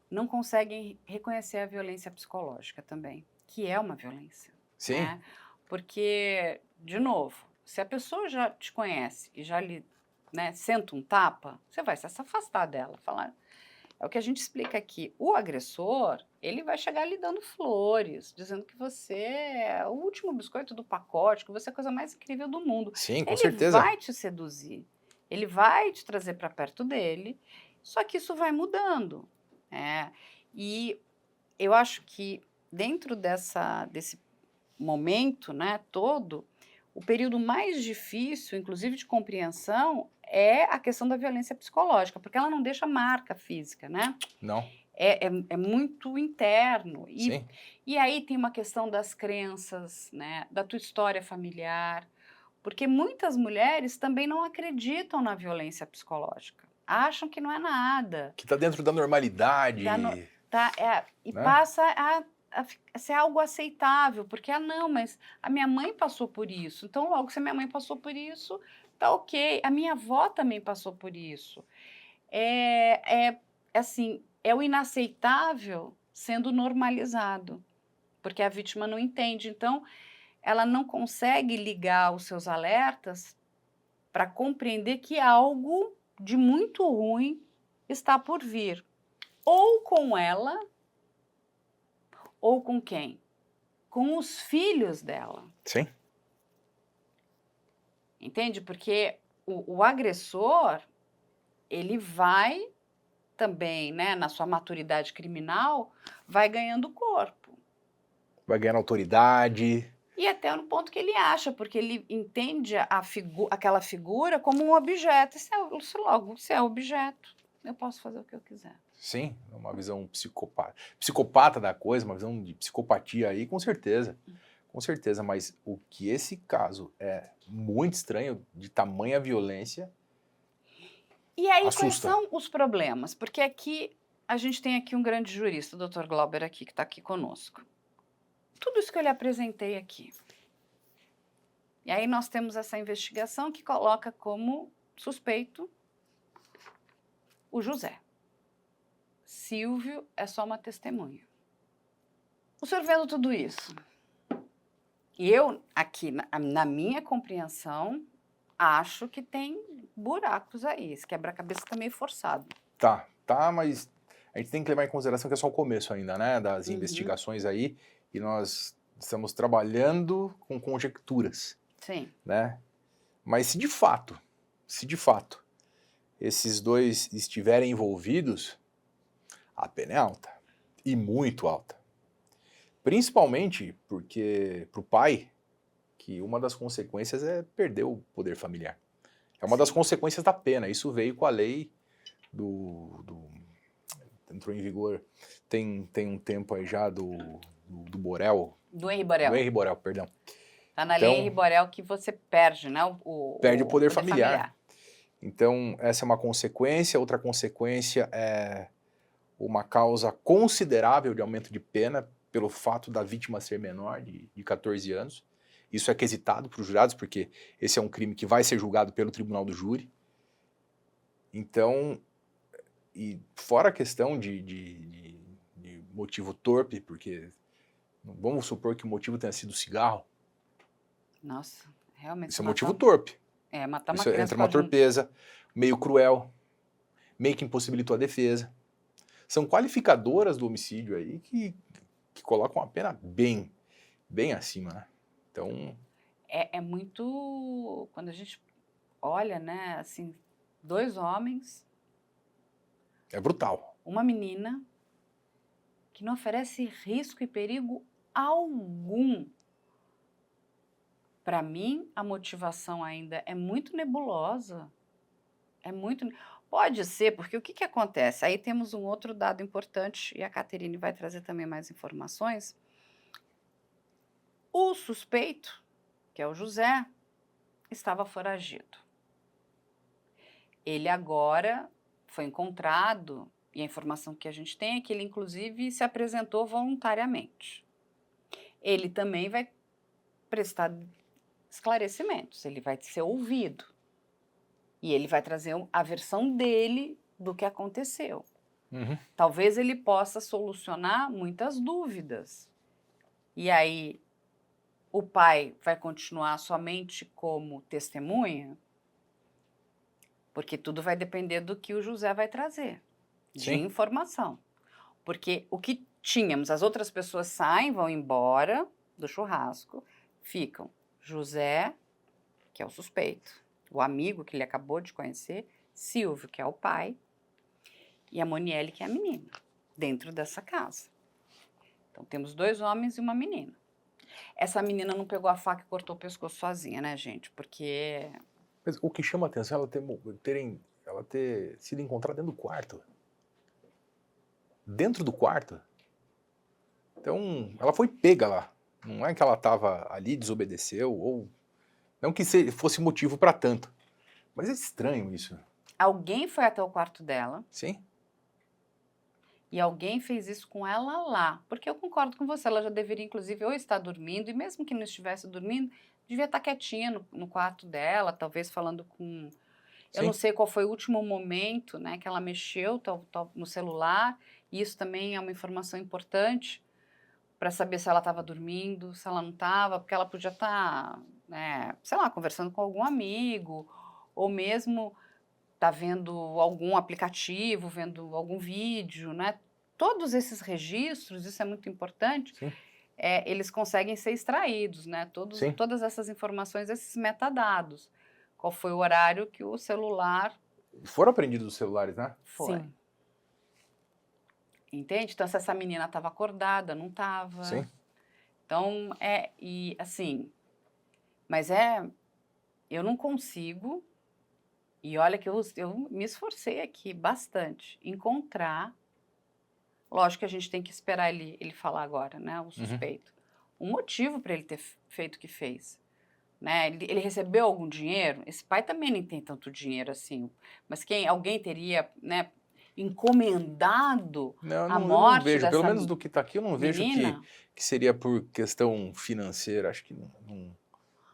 não conseguem reconhecer a violência psicológica também, que é uma violência. Sim, Né? Porque, de novo, se a pessoa já te conhece e já lhe senta um tapa, você vai se afastar dela, falar. É o que a gente explica aqui. O agressor, ele vai chegar lhe dando flores, dizendo que você é o último biscoito do pacote, que você é a coisa mais incrível do mundo. sim, com Ele certeza. vai te seduzir, ele vai te trazer para perto dele, só que isso vai mudando. E eu acho que dentro desse momento, né, todo, o período mais difícil, inclusive de compreensão, é a questão da violência psicológica, porque ela não deixa marca física, né? Não, É muito interno. sim. E aí tem uma questão das crenças, né, da tua história familiar, porque muitas mulheres também não acreditam na violência psicológica, acham que não é nada. Que tá dentro da normalidade. E Né? passa a ser algo aceitável, porque, não, mas a minha mãe passou por isso, então logo se a minha mãe passou por isso, tá ok, a minha avó também passou por isso. Assim, é o inaceitável sendo normalizado, porque a vítima não entende, então ela não consegue ligar os seus alertas para compreender que algo de muito ruim está por vir, ou com ela, ou com quem? Com os filhos dela. Sim. Entende? Porque o agressor, ele vai também, né, na sua maturidade criminal, vai ganhando corpo. Vai ganhar autoridade. E até no ponto que ele acha, porque ele entende aquela figura como um objeto. Se é objeto, eu posso fazer o que eu quiser. Sim, uma visão psicopata da coisa, uma visão de psicopatia aí, com certeza. Com certeza, mas o que esse caso é muito estranho, de tamanha violência, E aí, assusta. quais são os problemas? Porque aqui, a gente tem aqui um grande jurista, o Dr. Glauber, aqui, que está aqui conosco. Tudo isso que eu lhe apresentei aqui. E aí nós temos essa investigação que coloca como suspeito o José. Silvio é só uma testemunha. O senhor vendo tudo isso, e eu, aqui, na minha compreensão, acho que tem buracos aí. Esse quebra-cabeça está meio forçado. Tá, mas a gente tem que levar em consideração que é só o começo ainda, né, das investigações aí, e nós estamos trabalhando com conjecturas. Sim. Né? Mas se de fato esses dois estiverem envolvidos, a pena é alta, e muito alta. Principalmente porque para o pai, que uma das consequências é perder o poder familiar. É uma das consequências da pena, isso veio com a lei entrou em vigor, tem um tempo aí já do Borel. Do Henri Borel. Do Henri Borel, perdão. Está na lei Henri Borel que você perde, né? Perde o poder familiar. Então, essa é uma consequência. Outra consequência é uma causa considerável de aumento de pena pelo fato da vítima ser menor, de 14 anos. Isso é quesitado para os jurados, porque esse é um crime que vai ser julgado pelo tribunal do júri. Então, e fora a questão de motivo torpe, porque vamos supor que o motivo tenha sido cigarro. Nossa, realmente. Isso é motivo torpe. Matar uma Isso criança. entra uma torpeza, meio cruel, meio que impossibilitou a defesa. São qualificadoras do homicídio aí que colocam a pena bem acima, né? Então... É muito... Quando a gente olha, né, assim, 2 homens... É brutal. Uma menina que não oferece risco e perigo algum. Para mim, a motivação ainda é muito nebulosa. Pode ser, porque o que acontece? Aí temos um outro dado importante, e a Caterine vai trazer também mais informações. O suspeito, que é o José, estava foragido. Ele agora foi encontrado, e a informação que a gente tem é que ele, inclusive, se apresentou voluntariamente. Ele também vai prestar esclarecimentos, ele vai ser ouvido. E ele vai trazer a versão dele do que aconteceu. Talvez ele possa solucionar muitas dúvidas. E aí, o pai vai continuar somente como testemunha, porque tudo vai depender do que o José vai trazer, de informação. Porque o que tínhamos, as outras pessoas saem, vão embora do churrasco, ficam José, que é o suspeito, o amigo que ele acabou de conhecer, Silvio, que é o pai, e a Monielle, que é a menina, dentro dessa casa. Então, temos 2 homens e uma menina. Essa menina não pegou a faca e cortou o pescoço sozinha, né, gente? Porque... Mas o que chama a atenção é ela ter sido encontrada dentro do quarto. Dentro do quarto. Então, ela foi pega lá. Não é que ela estava ali, desobedeceu, ou... Não que fosse motivo para tanto. Mas é estranho isso. Alguém foi até o quarto dela. Sim. E alguém fez isso com ela lá. Porque eu concordo com você, ela já deveria, inclusive, ou estar dormindo, e mesmo que não estivesse dormindo, devia estar quietinha no quarto dela, talvez falando com... Eu não sei qual foi o último momento, né, que ela mexeu no celular, e isso também é uma informação importante para saber se ela estava dormindo, se ela não estava, porque ela podia estar, né, sei lá, conversando com algum amigo, ou mesmo tá vendo algum aplicativo, vendo algum vídeo, né? Todos esses registros, isso é muito importante, eles conseguem ser extraídos, né? Todas essas informações, esses metadados. Qual foi o horário que o celular... Foram apreendidos os celulares, né? Foi. Sim. Entende? Então, se essa menina estava acordada, não estava. Sim. Então, e assim... Mas eu não consigo... E olha que eu me esforcei aqui bastante, encontrar, lógico que a gente tem que esperar ele falar agora, né, o suspeito, um motivo para ele ter feito o que fez. Né? Ele recebeu algum dinheiro? Esse pai também não tem tanto dinheiro assim, mas alguém teria, né, encomendado a morte não vejo, dessa pelo menos do que está aqui, eu não vejo menina? que seria por questão financeira, acho que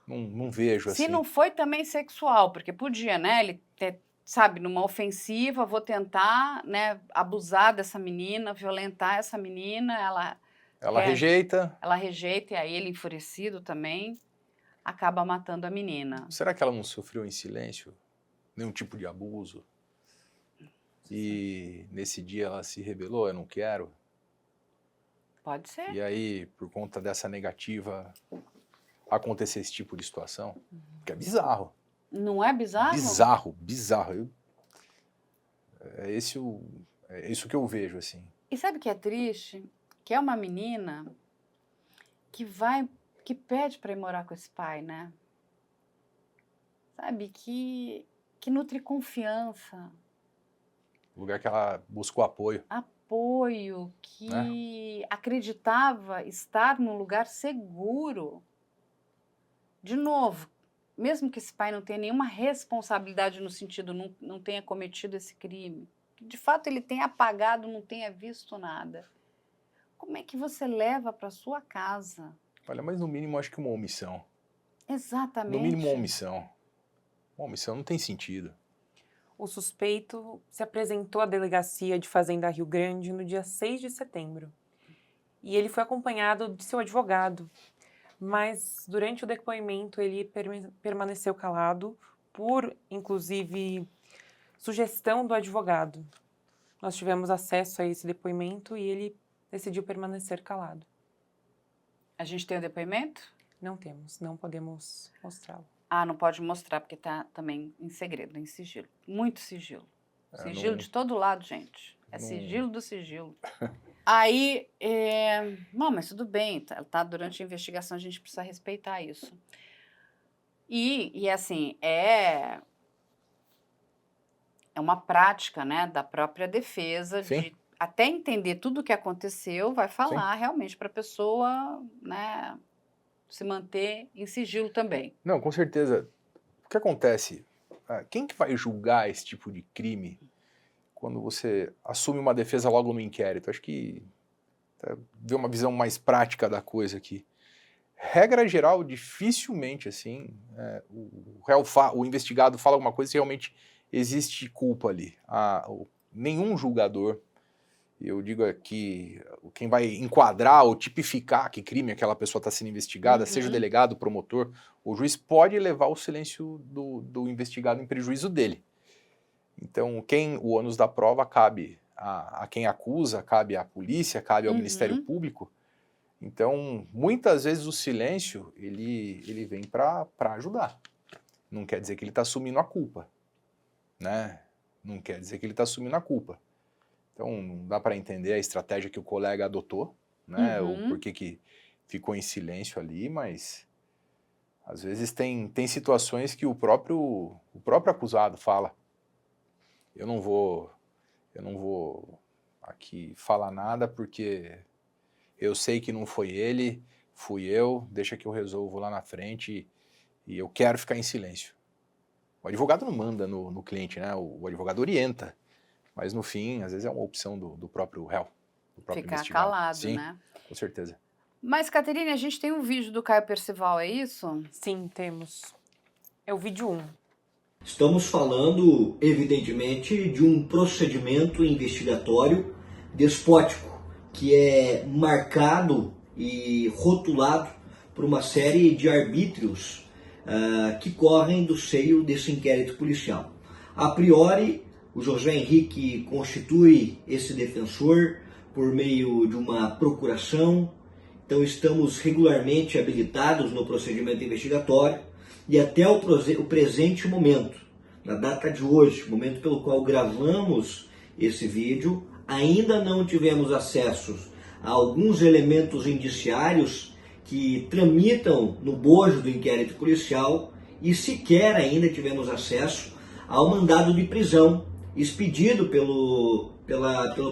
Não vejo assim. Se não foi também sexual, porque podia, né? Ele ter, sabe, numa ofensiva, vou tentar, né, abusar dessa menina, violentar essa menina, Ela rejeita. ela rejeita, e aí ele, enfurecido também, acaba matando a menina. Será que ela não sofreu em silêncio nenhum tipo de abuso? E nesse dia ela se rebelou, eu não quero. Pode ser. E aí, por conta dessa negativa, acontecer esse tipo de situação, que é bizarro. Não é bizarro? Bizarro. É isso que eu vejo, assim. E sabe o que é triste? Que é uma menina que pede para ir morar com esse pai, né? Sabe, que nutre confiança. Lugar que ela buscou apoio. Apoio, que acreditava estar num lugar seguro. De novo, mesmo que esse pai não tenha nenhuma responsabilidade no sentido, não tenha cometido esse crime, que de fato ele tenha apagado, não tenha visto nada, como é que você leva para sua casa? Olha, mas no mínimo acho que uma omissão. Exatamente. No mínimo uma omissão. Uma omissão não tem sentido. O suspeito se apresentou à delegacia de Fazenda Rio Grande no dia 6 de setembro. E ele foi acompanhado de seu advogado. Mas durante o depoimento ele permaneceu calado por, inclusive, sugestão do advogado. Nós tivemos acesso a esse depoimento e ele decidiu permanecer calado. A gente tem o depoimento? Não temos, não podemos mostrá-lo. Ah, não pode mostrar, porque está também em segredo, em sigilo. Muito sigilo. Sigilo de todo lado, gente. É sigilo do sigilo. Aí, não, mas tudo bem, tá durante a investigação, a gente precisa respeitar isso. E assim, é uma prática, né, da própria defesa, Sim. de até entender tudo o que aconteceu, vai falar realmente para a pessoa, né, se manter em sigilo também. Não, com certeza. O que acontece? Quem que vai julgar esse tipo de crime quando você assume uma defesa logo no inquérito? Acho que ver uma visão mais prática da coisa aqui. Regra geral, dificilmente assim, o investigado fala alguma coisa se realmente existe culpa ali. Nenhum julgador, eu digo aqui, quem vai enquadrar ou tipificar que crime aquela pessoa está sendo investigada, seja o delegado, o promotor, o juiz pode levar o silêncio do investigado em prejuízo dele. Então, o ônus da prova cabe a quem acusa, cabe à polícia, cabe ao Ministério Público. Então, muitas vezes o silêncio, ele vem para ajudar. Não quer dizer que ele está assumindo a culpa, né? Não quer dizer que ele está assumindo a culpa. Então, não dá para entender a estratégia que o colega adotou, né? Ou por que ficou em silêncio ali, mas às vezes tem situações que o próprio acusado fala: eu não vou aqui falar nada porque eu sei que não foi ele, fui eu, deixa que eu resolvo lá na frente e eu quero ficar em silêncio. O advogado não manda no cliente, né? O advogado orienta. Mas, no fim, às vezes é uma opção do próprio réu, do próprio ficar investigado. calado, Sim, né? Com certeza. Mas, Caterine, a gente tem um vídeo do Caio Percival, é isso? Sim, temos. É o vídeo 1. Estamos falando, evidentemente, de um procedimento investigatório despótico, que é marcado e rotulado por uma série de arbítrios que correm do seio desse inquérito policial. A priori, o José Henrique constitui esse defensor por meio de uma procuração, então estamos regularmente habilitados no procedimento investigatório e até o presente momento, na data de hoje, momento pelo qual gravamos esse vídeo, ainda não tivemos acesso a alguns elementos indiciários que tramitam no bojo do inquérito policial e sequer ainda tivemos acesso ao mandado de prisão expedido pelo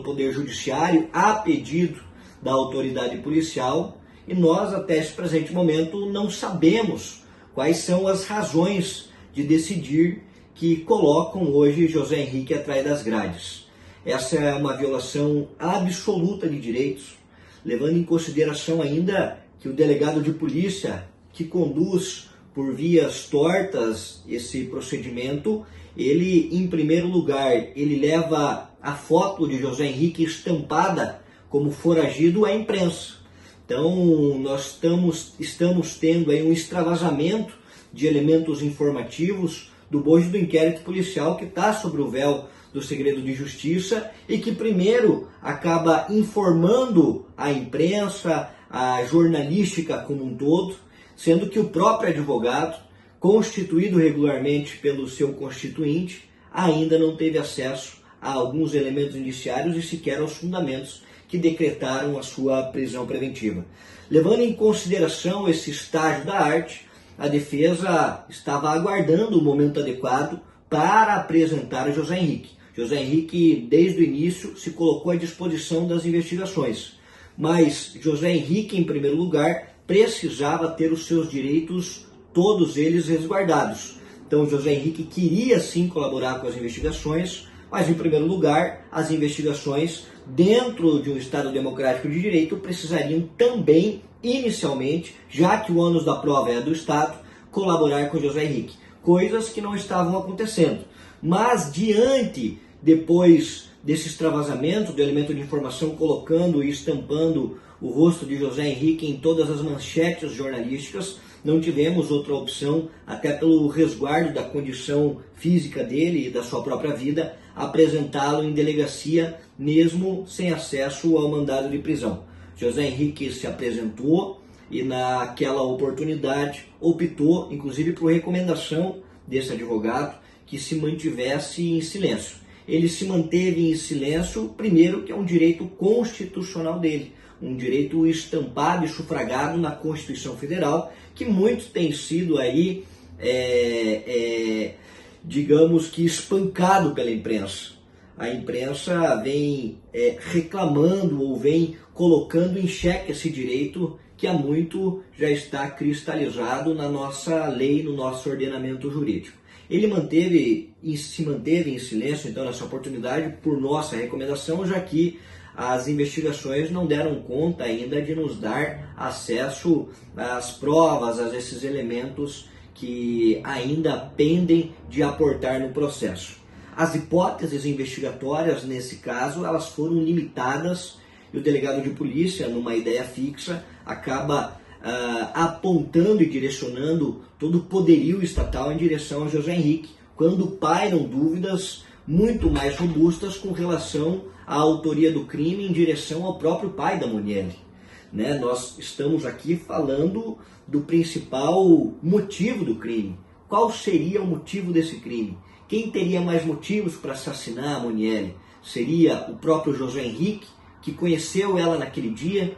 Poder Judiciário a pedido da autoridade policial, e nós até esse presente momento não sabemos quais são as razões de decidir que colocam hoje José Henrique atrás das grades. Essa é uma violação absoluta de direitos, levando em consideração ainda que o delegado de polícia que conduz por vias tortas esse procedimento, ele, em primeiro lugar, ele leva a foto de José Henrique estampada como foragido à imprensa. Então, nós estamos tendo aí um extravasamento de elementos informativos do bojo do inquérito policial que está sobre o véu do segredo de justiça e que primeiro acaba informando a imprensa, a jornalística como um todo, sendo que o próprio advogado, constituído regularmente pelo seu constituinte, ainda não teve acesso a alguns elementos indiciários e sequer aos fundamentos que decretaram a sua prisão preventiva. Levando em consideração esse estágio da arte, a defesa estava aguardando o momento adequado para apresentar José Henrique. José Henrique, desde o início, se colocou à disposição das investigações, mas José Henrique, em primeiro lugar, precisava ter os seus direitos, todos eles resguardados. Então, José Henrique queria sim colaborar com as investigações, mas, em primeiro lugar, as investigações, dentro de um Estado democrático de direito, precisariam também, inicialmente, já que o ônus da prova é do Estado, colaborar com José Henrique. Coisas que não estavam acontecendo. Mas, depois desse extravasamento do elemento de informação, colocando e estampando o rosto de José Henrique em todas as manchetes jornalísticas, não tivemos outra opção, até pelo resguardo da condição física dele e da sua própria vida, apresentá-lo em delegacia, mesmo sem acesso ao mandado de prisão. José Henrique se apresentou e, naquela oportunidade, optou, inclusive por recomendação desse advogado, que se mantivesse em silêncio. Ele se manteve em silêncio, primeiro, que é um direito constitucional dele, um direito estampado e sufragado na Constituição Federal, que muito tem sido aí, digamos que espancado pela imprensa. A imprensa vem reclamando ou vem colocando em xeque esse direito que há muito já está cristalizado na nossa lei, no nosso ordenamento jurídico. Ele se manteve em silêncio, então, nessa oportunidade, por nossa recomendação, já que as investigações não deram conta ainda de nos dar acesso às provas, a esses elementos que ainda pendem de aportar no processo. As hipóteses investigatórias, nesse caso, elas foram limitadas e o delegado de polícia, numa ideia fixa, acaba apontando e direcionando todo o poderio estatal em direção a José Henrique, quando pairam dúvidas muito mais robustas com relação à autoria do crime em direção ao próprio pai da Monielle. Nós estamos aqui falando do principal motivo do crime. Qual seria o motivo desse crime? Quem teria mais motivos para assassinar a Monielle? Seria o próprio José Henrique, que conheceu ela naquele dia?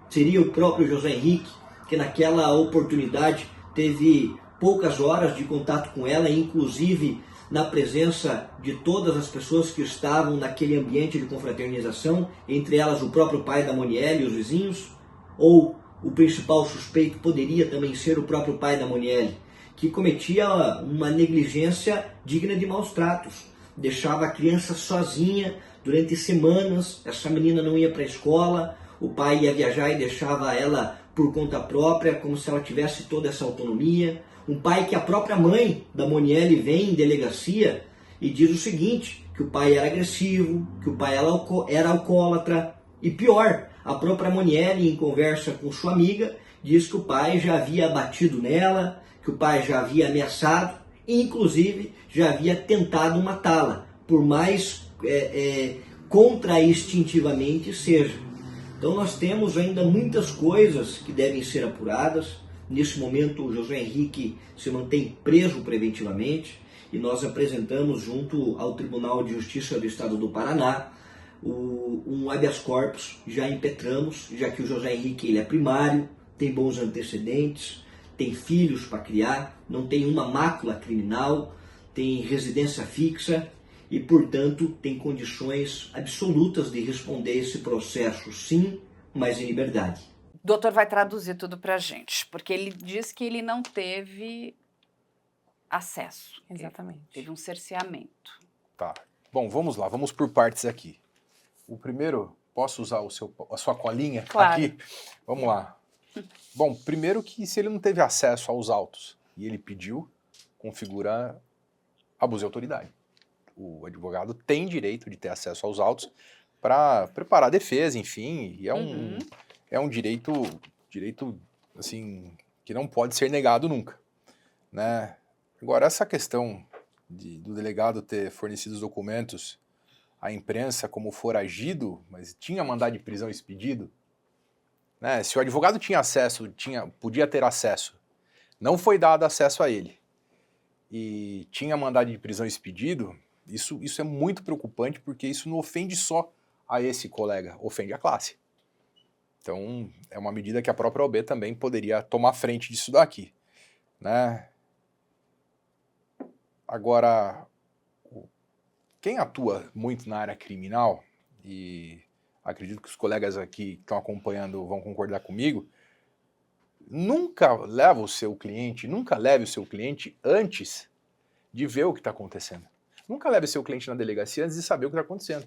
Seria o próprio José Henrique, que naquela oportunidade teve poucas horas de contato com ela, inclusive na presença de todas as pessoas que estavam naquele ambiente de confraternização, entre elas o próprio pai da Monielle e os vizinhos? Ou o principal suspeito poderia também ser o próprio pai da Monielle, que cometia uma negligência digna de maus tratos, deixava a criança sozinha durante semanas, essa menina não ia para a escola, o pai ia viajar e deixava ela por conta própria, como se ela tivesse toda essa autonomia. Um pai que a própria mãe da Monielle vem em delegacia e diz o seguinte, que o pai era agressivo, que o pai era alcoólatra. E pior, a própria Monielle, em conversa com sua amiga, diz que o pai já havia batido nela, que o pai já havia ameaçado e, inclusive, já havia tentado matá-la, por mais contra-instintivamente seja. Então nós temos ainda muitas coisas que devem ser apuradas. Nesse momento, o José Henrique se mantém preso preventivamente e nós apresentamos junto ao Tribunal de Justiça do Estado do Paraná um habeas corpus, já impetramos, já que o José Henrique ele é primário, tem bons antecedentes, tem filhos para criar, não tem uma mácula criminal, tem residência fixa e, portanto, tem condições absolutas de responder esse processo, sim, mas em liberdade. O doutor vai traduzir tudo para a gente, porque ele diz que ele não teve acesso. Exatamente. Teve um cerceamento. Tá. Bom, vamos lá, vamos por partes aqui. O primeiro, posso usar a sua colinha claro. Aqui? Vamos lá. Bom, primeiro que se ele não teve acesso aos autos, E ele pediu, configura abuso de autoridade. O advogado tem direito de ter acesso aos autos para preparar a defesa, enfim, e é um direito assim, que não pode ser negado nunca, né? Agora, essa questão do delegado ter fornecido os documentos à imprensa como foragido, mas tinha mandado de prisão expedido, né? Se o advogado tinha acesso, podia ter acesso, não foi dado acesso a ele, e tinha mandado de prisão expedido, isso é muito preocupante, porque isso não ofende só a esse colega, ofende a classe. Então, é uma medida que a própria OAB também poderia tomar frente disso daqui, né? Agora, quem atua muito na área criminal, e acredito que os colegas aqui que estão acompanhando vão concordar comigo, nunca leve o seu cliente antes de ver o que está acontecendo. Nunca leve o seu cliente na delegacia antes de saber o que está acontecendo.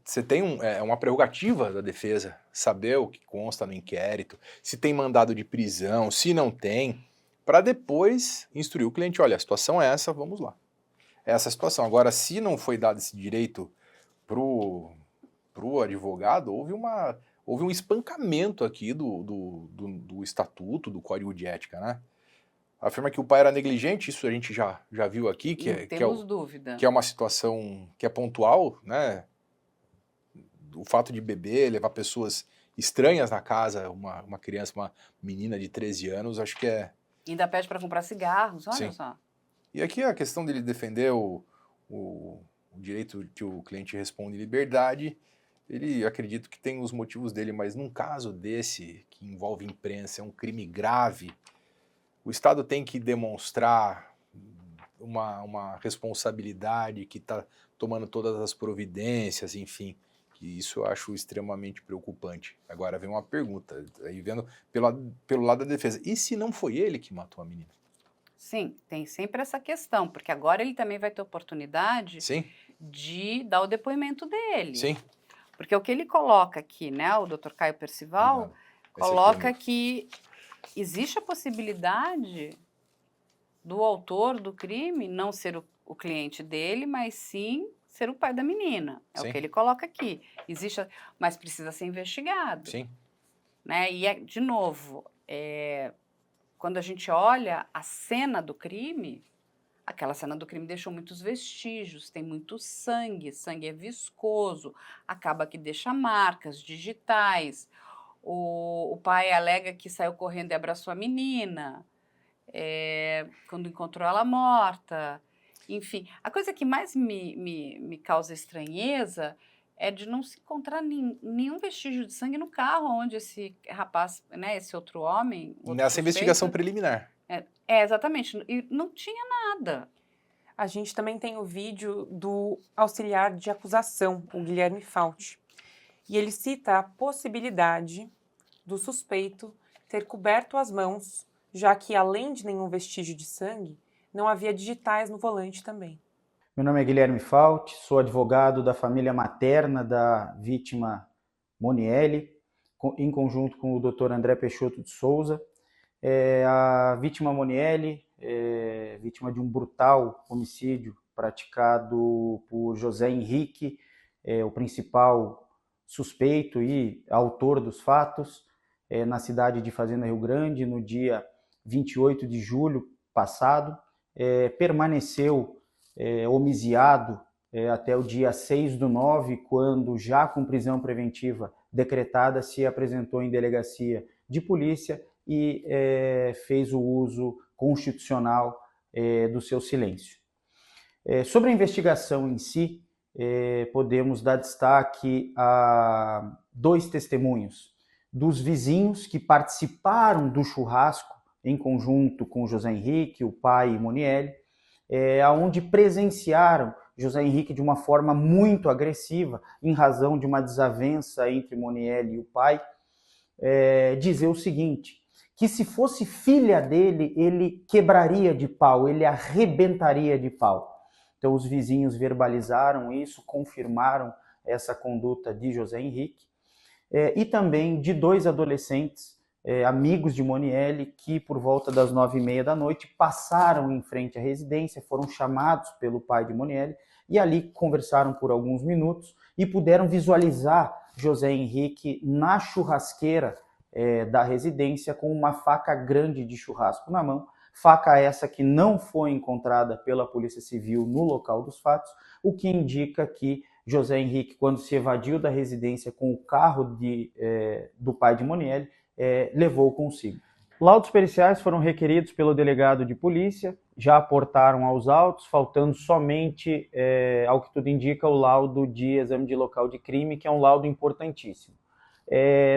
Você tem uma prerrogativa da defesa saber o que consta no inquérito, se tem mandado de prisão, se não tem, para depois instruir o cliente, olha, a situação é essa, vamos lá. Essa é a situação. Agora, se não foi dado esse direito pro advogado, houve um espancamento aqui do estatuto, do código de ética, né? Afirma que o pai era negligente, isso a gente já viu aqui, dúvida. Que é uma situação que é pontual, né? O fato de beber, levar pessoas estranhas na casa, uma criança, uma menina de 13 anos, acho que é... Ainda pede para comprar cigarros, olha Sim. só. E aqui a questão dele defender o direito que o cliente responde em liberdade, ele acredita que tem os motivos dele, mas num caso desse, que envolve imprensa, é um crime grave, o Estado tem que demonstrar uma responsabilidade, que está tomando todas as providências, enfim, que isso eu acho extremamente preocupante. Agora vem uma pergunta, aí vendo pelo lado da defesa, e se não foi ele que matou a menina? Sim, tem sempre essa questão, porque agora ele também vai ter oportunidade Sim, de dar o depoimento dele. sim. Porque o que ele coloca aqui, né, o Dr. Caio Percival, Obrigado. coloca que existe a possibilidade do autor do crime não ser o cliente dele, mas sim ser o pai da menina. É Sim. o que ele coloca aqui. Mas precisa ser investigado. Sim, Né? E, de novo, quando a gente olha a cena do crime, aquela cena do crime deixou muitos vestígios, tem muito sangue é viscoso, acaba que deixa marcas digitais. O pai alega que saiu correndo e abraçou a menina, quando encontrou ela morta. Enfim, a coisa que mais me causa estranheza é de não se encontrar nenhum vestígio de sangue no carro onde esse rapaz, né, esse outro homem... nessa investigação preliminar. Exatamente, e não tinha nada. A gente também tem o vídeo do auxiliar de acusação, o Guilherme Fauci. E ele cita a possibilidade do suspeito ter coberto as mãos, já que, além de nenhum vestígio de sangue, não havia digitais no volante também. Meu nome é Guilherme Fauci, sou advogado da família materna da vítima Monielle, em conjunto com o Dr. André Peixoto de Souza. A vítima Monielle é vítima de um brutal homicídio praticado por José Henrique, o principal suspeito e autor dos fatos, na cidade de Fazenda Rio Grande, no dia 28 de julho passado. Permaneceu homiciado até o dia 6/9, quando, já com prisão preventiva decretada, se apresentou em delegacia de polícia e fez o uso constitucional do seu silêncio. Sobre a investigação em si, podemos dar destaque a 2 testemunhos dos vizinhos que participaram do churrasco em conjunto com José Henrique, o pai Monielle, onde presenciaram José Henrique de uma forma muito agressiva, em razão de uma desavença entre Monielle e o pai, dizer o seguinte, que se fosse filha dele, ele quebraria de pau, ele arrebentaria de pau. Então os vizinhos verbalizaram isso, confirmaram essa conduta de José Henrique, e também de 2 adolescentes amigos de Monielle que, por volta das 9h30 da noite, passaram em frente à residência, foram chamados pelo pai de Monielle e ali conversaram por alguns minutos e puderam visualizar José Henrique na churrasqueira da residência com uma faca grande de churrasco na mão, faca essa que não foi encontrada pela Polícia Civil no local dos fatos, o que indica que José Henrique, quando se evadiu da residência com o carro do pai de Monielle, levou consigo. Laudos periciais foram requeridos pelo delegado de polícia, já aportaram aos autos, faltando somente, ao que tudo indica, o laudo de exame de local de crime, que é um laudo importantíssimo.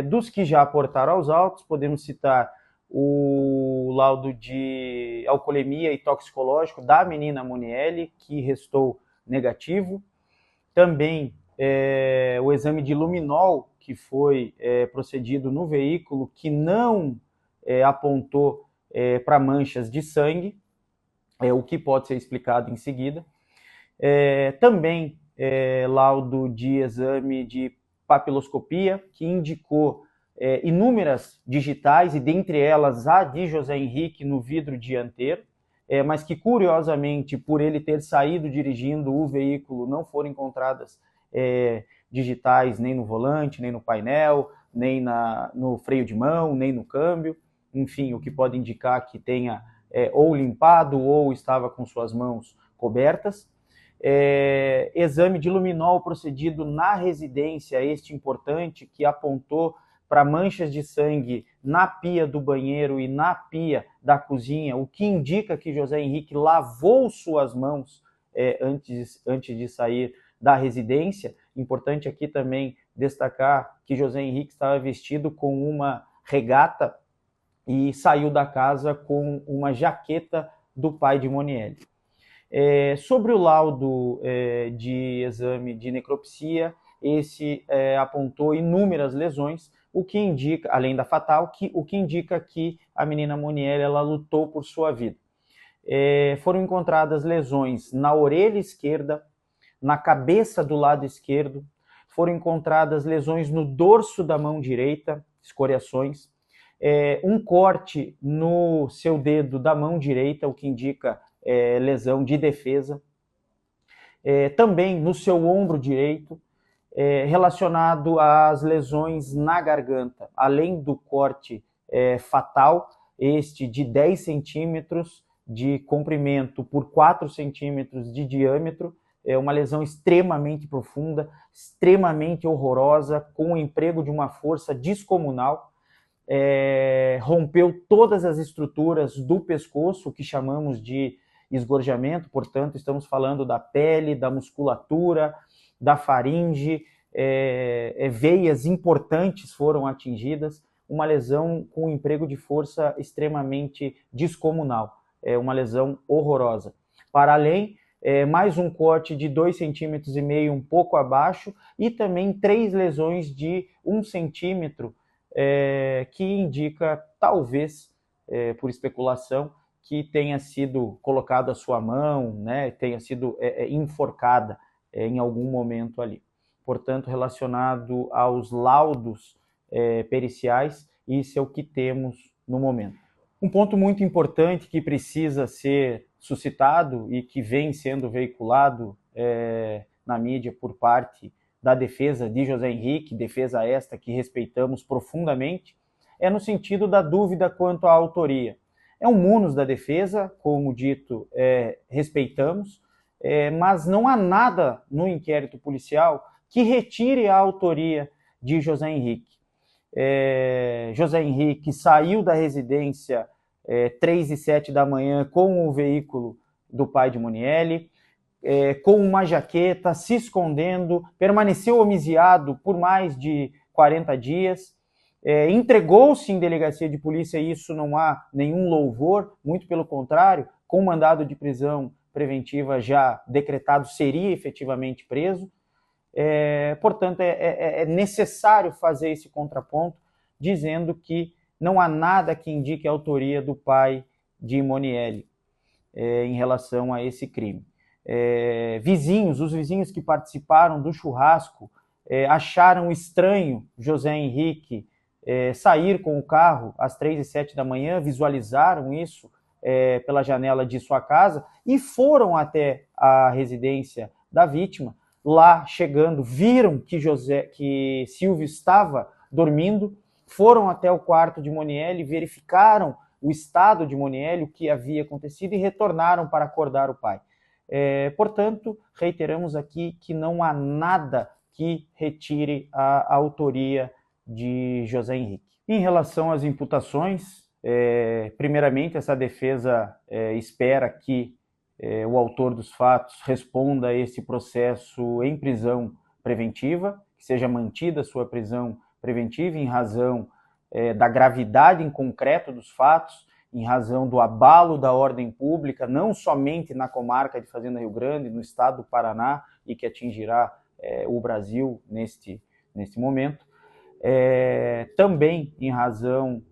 Dos que já aportaram aos autos, podemos citar o laudo de alcoolemia e toxicológico da menina Monielle, que restou negativo. Também o exame de luminol, que foi procedido no veículo, que não apontou para manchas de sangue, o que pode ser explicado em seguida. Também laudo de exame de papiloscopia, que indicou inúmeras digitais, e dentre elas a de José Henrique no vidro dianteiro, mas que, curiosamente, por ele ter saído dirigindo o veículo, não foram encontradas digitais nem no volante, nem no painel, nem no freio de mão, nem no câmbio, enfim, o que pode indicar que tenha ou limpado ou estava com suas mãos cobertas. Exame de luminol procedido na residência, este importante, que apontou para manchas de sangue na pia do banheiro e na pia da cozinha, o que indica que José Henrique lavou suas mãos antes de sair da residência. Importante aqui também destacar que José Henrique estava vestido com uma regata e saiu da casa com uma jaqueta do pai de Monielle. Sobre o laudo de exame de necropsia, esse apontou inúmeras lesões, o que indica, além da fatal, o que indica que a menina Monielle ela lutou por sua vida. Foram encontradas lesões na orelha esquerda, na cabeça do lado esquerdo, foram encontradas lesões no dorso da mão direita, escoriações, um corte no seu dedo da mão direita, o que indica lesão de defesa, também no seu ombro direito, relacionado às lesões na garganta, além do corte fatal, este de 10 centímetros de comprimento por 4 centímetros de diâmetro, uma lesão extremamente profunda, extremamente horrorosa, com o emprego de uma força descomunal, rompeu todas as estruturas do pescoço, que chamamos de esgorjamento, portanto, estamos falando da pele, da musculatura, da faringe, veias importantes foram atingidas, uma lesão com emprego de força extremamente descomunal, uma lesão horrorosa. Para além, mais um corte de 2,5 centímetros, um pouco abaixo, e também 3 lesões de 1 centímetro, que indica, talvez, por especulação, que tenha sido colocado a sua mão, né, tenha sido enforcada em algum momento ali. Portanto, relacionado aos laudos periciais, isso é o que temos no momento. Um ponto muito importante que precisa ser suscitado e que vem sendo veiculado na mídia por parte da defesa de José Henrique, defesa esta que respeitamos profundamente, é no sentido da dúvida quanto à autoria. É um munus da defesa, como dito, respeitamos, mas não há nada no inquérito policial que retire a autoria de José Henrique. José Henrique saiu da residência 3h07 da manhã com o veículo do pai de Monielle, com uma jaqueta, se escondendo, permaneceu homiziado por mais de 40 dias, entregou-se em delegacia de polícia, e isso não há nenhum louvor, muito pelo contrário, com mandado de prisão preventiva já decretado, seria efetivamente preso. Portanto, é necessário fazer esse contraponto, dizendo que não há nada que indique a autoria do pai de Monielle em relação a esse crime. Os vizinhos que participaram do churrasco acharam estranho José Henrique sair com o carro às 3h07 da manhã, visualizaram isso pela janela de sua casa e foram até a residência da vítima. Lá, chegando, viram que Silvio estava dormindo, foram até o quarto de Monielle, verificaram o estado de Monielle, o que havia acontecido e retornaram para acordar o pai. Portanto, reiteramos aqui que não há nada que retire a autoria de José Henrique. Em relação às imputações, primeiramente, essa defesa espera que o autor dos fatos responda a esse processo em prisão preventiva, que seja mantida a sua prisão preventiva em razão da gravidade em concreto dos fatos, em razão do abalo da ordem pública, não somente na comarca de Fazenda Rio Grande, no estado do Paraná, e que atingirá o Brasil neste momento, também em razão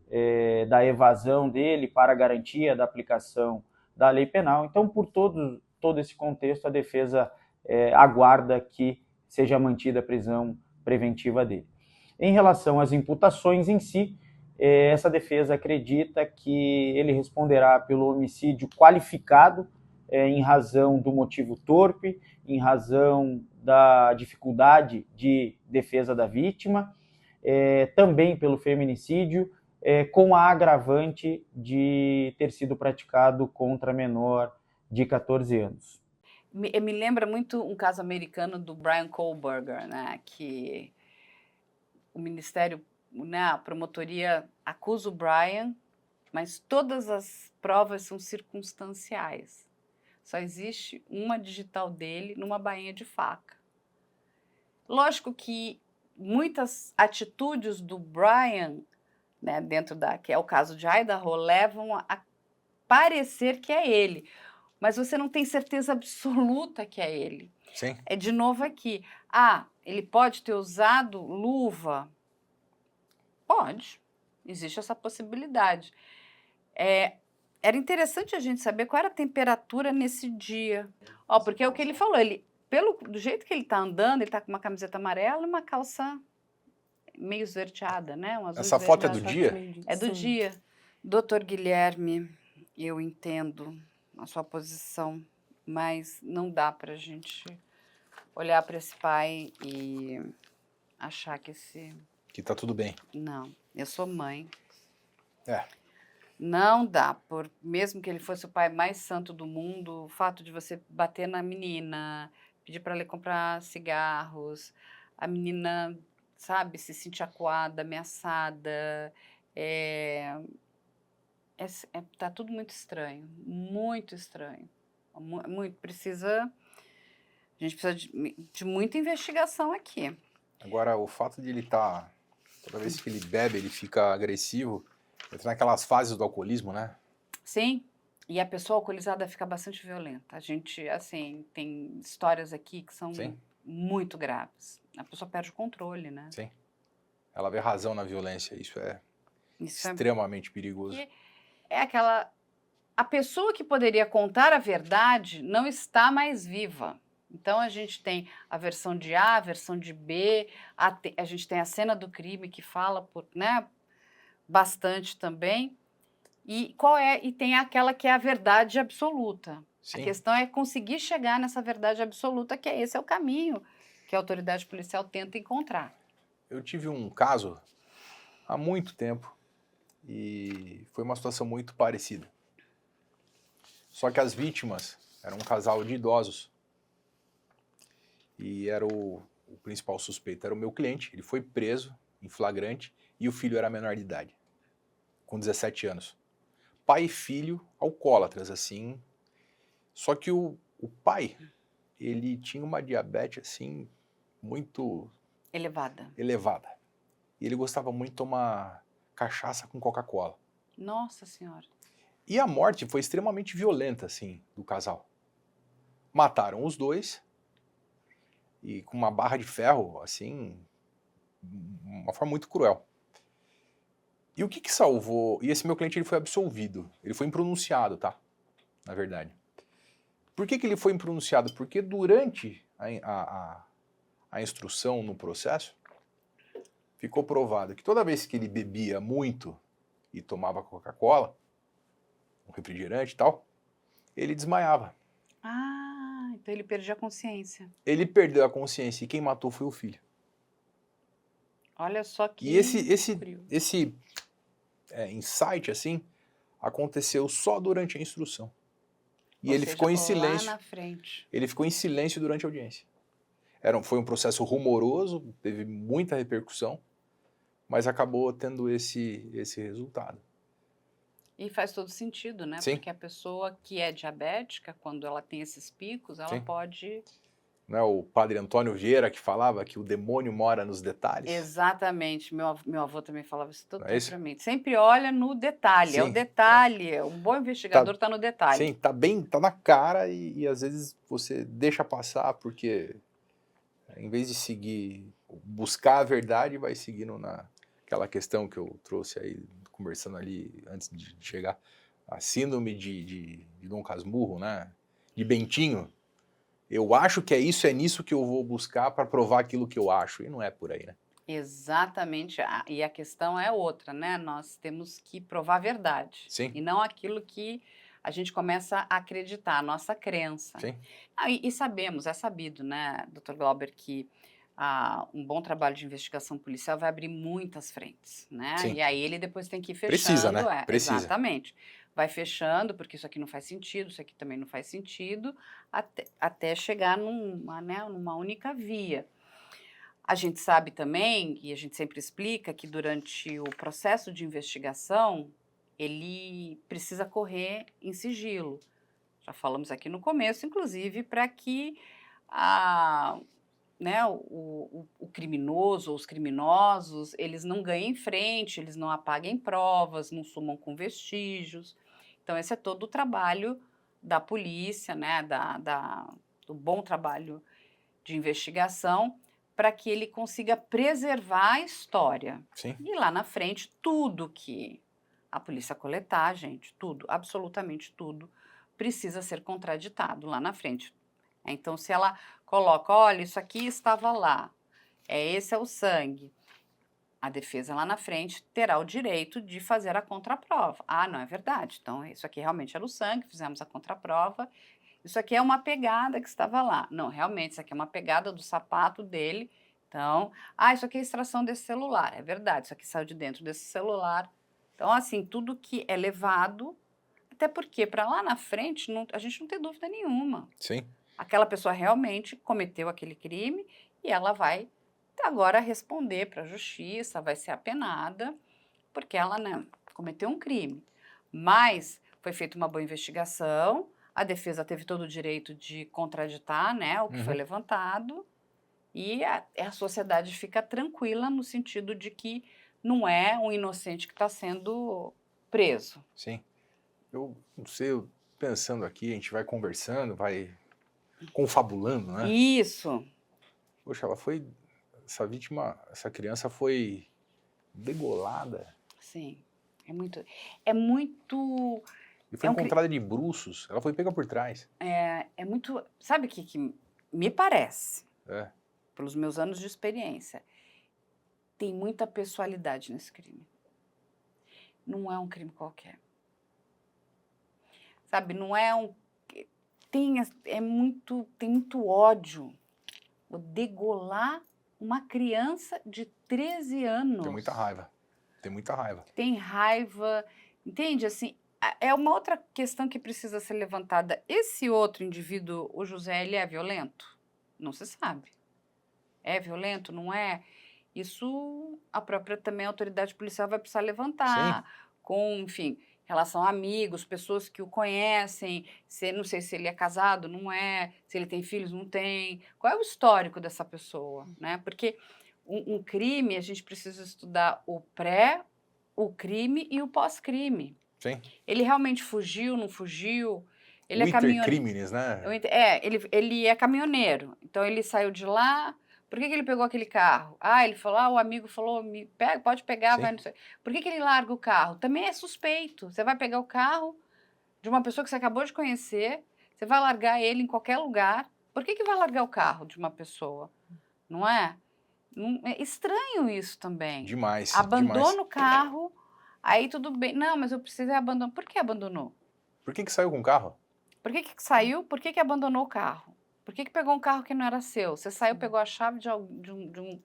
da evasão dele para a garantia da aplicação da lei penal. Então, por todo esse contexto, a defesa aguarda que seja mantida a prisão preventiva dele. Em relação às imputações em si, essa defesa acredita que ele responderá pelo homicídio qualificado em razão do motivo torpe, em razão da dificuldade de defesa da vítima, também pelo feminicídio, com a agravante de ter sido praticado contra menor de 14 anos. Me lembra muito um caso americano do Bryan Kohberger, né, que o Ministério, né, a promotoria acusa o Bryan, mas todas as provas são circunstanciais. Só existe uma digital dele numa bainha de faca. Lógico que muitas atitudes do Bryan, né, que é o caso de Idaho, levam a parecer que é ele, mas você não tem certeza absoluta que é ele. Sim. É de novo aqui. Ele pode ter usado luva? Pode, existe essa possibilidade. Era interessante a gente saber qual era a temperatura nesse dia. Porque é o que ele falou, do jeito que ele está andando, ele está com uma camiseta amarela e uma calça meio esverdeada, né? Um azul Essa foto é do esverdeado. dia? É do dia. Doutor Guilherme, eu entendo a sua posição, mas não dá para a gente olhar para esse pai e achar que Que tá tudo bem. Não, eu sou mãe. Não dá, mesmo que ele fosse o pai mais santo do mundo, o fato de você bater na menina, pedir para ela comprar cigarros, a menina, sabe, se sentir acuada, ameaçada, tá tudo muito estranho, muito estranho. A gente precisa de muita investigação aqui. Agora, o fato de ele estar, toda vez que ele bebe, ele fica agressivo, entra naquelas fases do alcoolismo, né? Sim, e a pessoa alcoolizada fica bastante violenta. A gente, assim, tem histórias aqui que são muito graves. A pessoa perde o controle, né? Sim. Ela vê razão na violência, isso é extremamente perigoso. A pessoa que poderia contar a verdade não está mais viva. Então, a gente tem a versão de A, a versão de B, a gente tem a cena do crime que fala bastante também. E tem aquela que é a verdade absoluta. Sim. A questão é conseguir chegar nessa verdade absoluta, que esse é o caminho que a autoridade policial tenta encontrar. Eu tive um caso há muito tempo e foi uma situação muito parecida. Só que as vítimas eram um casal de idosos e era o principal suspeito era o meu cliente. Ele foi preso em flagrante e o filho era menor de idade, com 17 anos. Pai e filho alcoólatras, assim. Só que o pai, ele tinha uma diabetes, assim, muito... elevada. E ele gostava muito de tomar cachaça com Coca-Cola. Nossa Senhora. E a morte foi extremamente violenta, assim, do casal. Mataram os dois e com uma barra de ferro, assim, uma forma muito cruel. E o que salvou... E esse meu cliente, ele foi absolvido. Ele foi impronunciado, tá? Na verdade. Por que ele foi impronunciado? Porque durante a instrução no processo, ficou provado que toda vez que ele bebia muito e tomava Coca-Cola, um refrigerante e tal, ele desmaiava. Ah, então ele perdia a consciência. Ele perdeu a consciência e quem matou foi o filho. Olha só que E esse curioso. insight, assim, aconteceu só durante a instrução. E Ou ele seja, ficou em lá silêncio. na frente. Ele ficou em silêncio durante a audiência. Foi um processo rumoroso, teve muita repercussão, mas acabou tendo esse resultado. E faz todo sentido, né? Sim. Porque a pessoa que é diabética, quando ela tem esses picos, ela Sim. pode... Não é o padre Antônio Vieira que falava que o demônio mora nos detalhes? Exatamente. Meu avô também falava isso Não é isso? totalmente. Sempre olha no detalhe. É o Sim. detalhe. Um bom investigador está no detalhe. Sim, tá na cara e às vezes você deixa passar porque em vez de seguir, buscar a verdade, vai seguindo naquela questão que eu trouxe aí, conversando ali antes de chegar, a síndrome de Dom Casmurro, né? De Bentinho. Eu acho que é nisso que eu vou buscar para provar aquilo que eu acho. E não é por aí, né? Exatamente. E a questão é outra, né? Nós temos que provar a verdade. Sim. E não aquilo que a gente começa a acreditar, a nossa crença. Sim. E sabemos, é sabido, né, Dr. Glauber, que um bom trabalho de investigação policial vai abrir muitas frentes, né? Sim. E aí ele depois tem que ir fechando. Precisa, né? Precisa. Exatamente. Vai fechando, porque isso aqui não faz sentido, isso aqui também não faz sentido, até chegar numa única via. A gente sabe também, e a gente sempre explica, que durante o processo de investigação, ele precisa correr em sigilo. Já falamos aqui no começo, inclusive, para que o criminoso ou os criminosos, eles não ganhem frente, eles não apaguem provas, não sumam com vestígios. Então, esse é todo o trabalho da polícia, né, do bom trabalho de investigação, para que ele consiga preservar a história. Sim. E lá na frente, tudo que a polícia coletar, gente, tudo, absolutamente tudo, precisa ser contraditado lá na frente. Então, se ela coloca, olha, isso aqui estava lá, esse é o sangue, a defesa lá na frente terá o direito de fazer a contraprova. Ah, não é verdade, então isso aqui realmente era o sangue, fizemos a contraprova, isso aqui é uma pegada que estava lá. Não, realmente, isso aqui é uma pegada do sapato dele, então, isso aqui é a extração desse celular, é verdade, isso aqui saiu de dentro desse celular. Então, assim, tudo que é levado, até porque para lá na frente a gente não tem dúvida nenhuma. Sim. Aquela pessoa realmente cometeu aquele crime e ela vai agora responder para a justiça, vai ser apenada, porque ela, né, cometeu um crime. Mas foi feita uma boa investigação, a defesa teve todo o direito de contraditar, né, o que foi levantado, e a sociedade fica tranquila no sentido de que não é um inocente que está sendo preso. Sim. Eu não sei, pensando aqui, a gente vai conversando, vai confabulando, né? Isso. Poxa, essa criança foi degolada. Sim. É muito... E foi encontrada de bruços, ela foi pega por trás. É muito... Sabe o que me parece? É. Pelos meus anos de experiência, tem muita pessoalidade nesse crime. Não é um crime qualquer. Sabe, não é um... Tem muito ódio. O degolar uma criança de 13 anos. Tem muita raiva. Tem raiva. Entende? Assim, é uma outra questão que precisa ser levantada. Esse outro indivíduo, o José, ele é violento? Não se sabe. É violento? Não é? Isso a própria também a autoridade policial vai precisar levantar. Sim. Com, enfim, relação a amigos, pessoas que o conhecem, não sei se ele é casado, não é, se ele tem filhos, não tem. Qual é o histórico dessa pessoa, né? Porque um crime, a gente precisa estudar o pré, o crime e o pós-crime. Sim. Ele realmente fugiu, não fugiu? Ele o é caminhoneiro. Crimes, né? Ele é caminhoneiro. Então, ele saiu de lá. Por que ele pegou aquele carro? ele falou, o amigo falou, pode pegar, Sim. vai, não sei. Por que ele larga o carro? Também é suspeito. Você vai pegar o carro de uma pessoa que você acabou de conhecer, você vai largar ele em qualquer lugar. Por que vai largar o carro de uma pessoa? Não é? É estranho isso também. Demais. Abandona demais. o carro, aí tudo bem. Não, mas eu precisei abandonar. Por que abandonou? Por que saiu com o carro? Por que saiu? Por que abandonou o carro? Por que pegou um carro que não era seu? Você saiu, pegou a chave de um...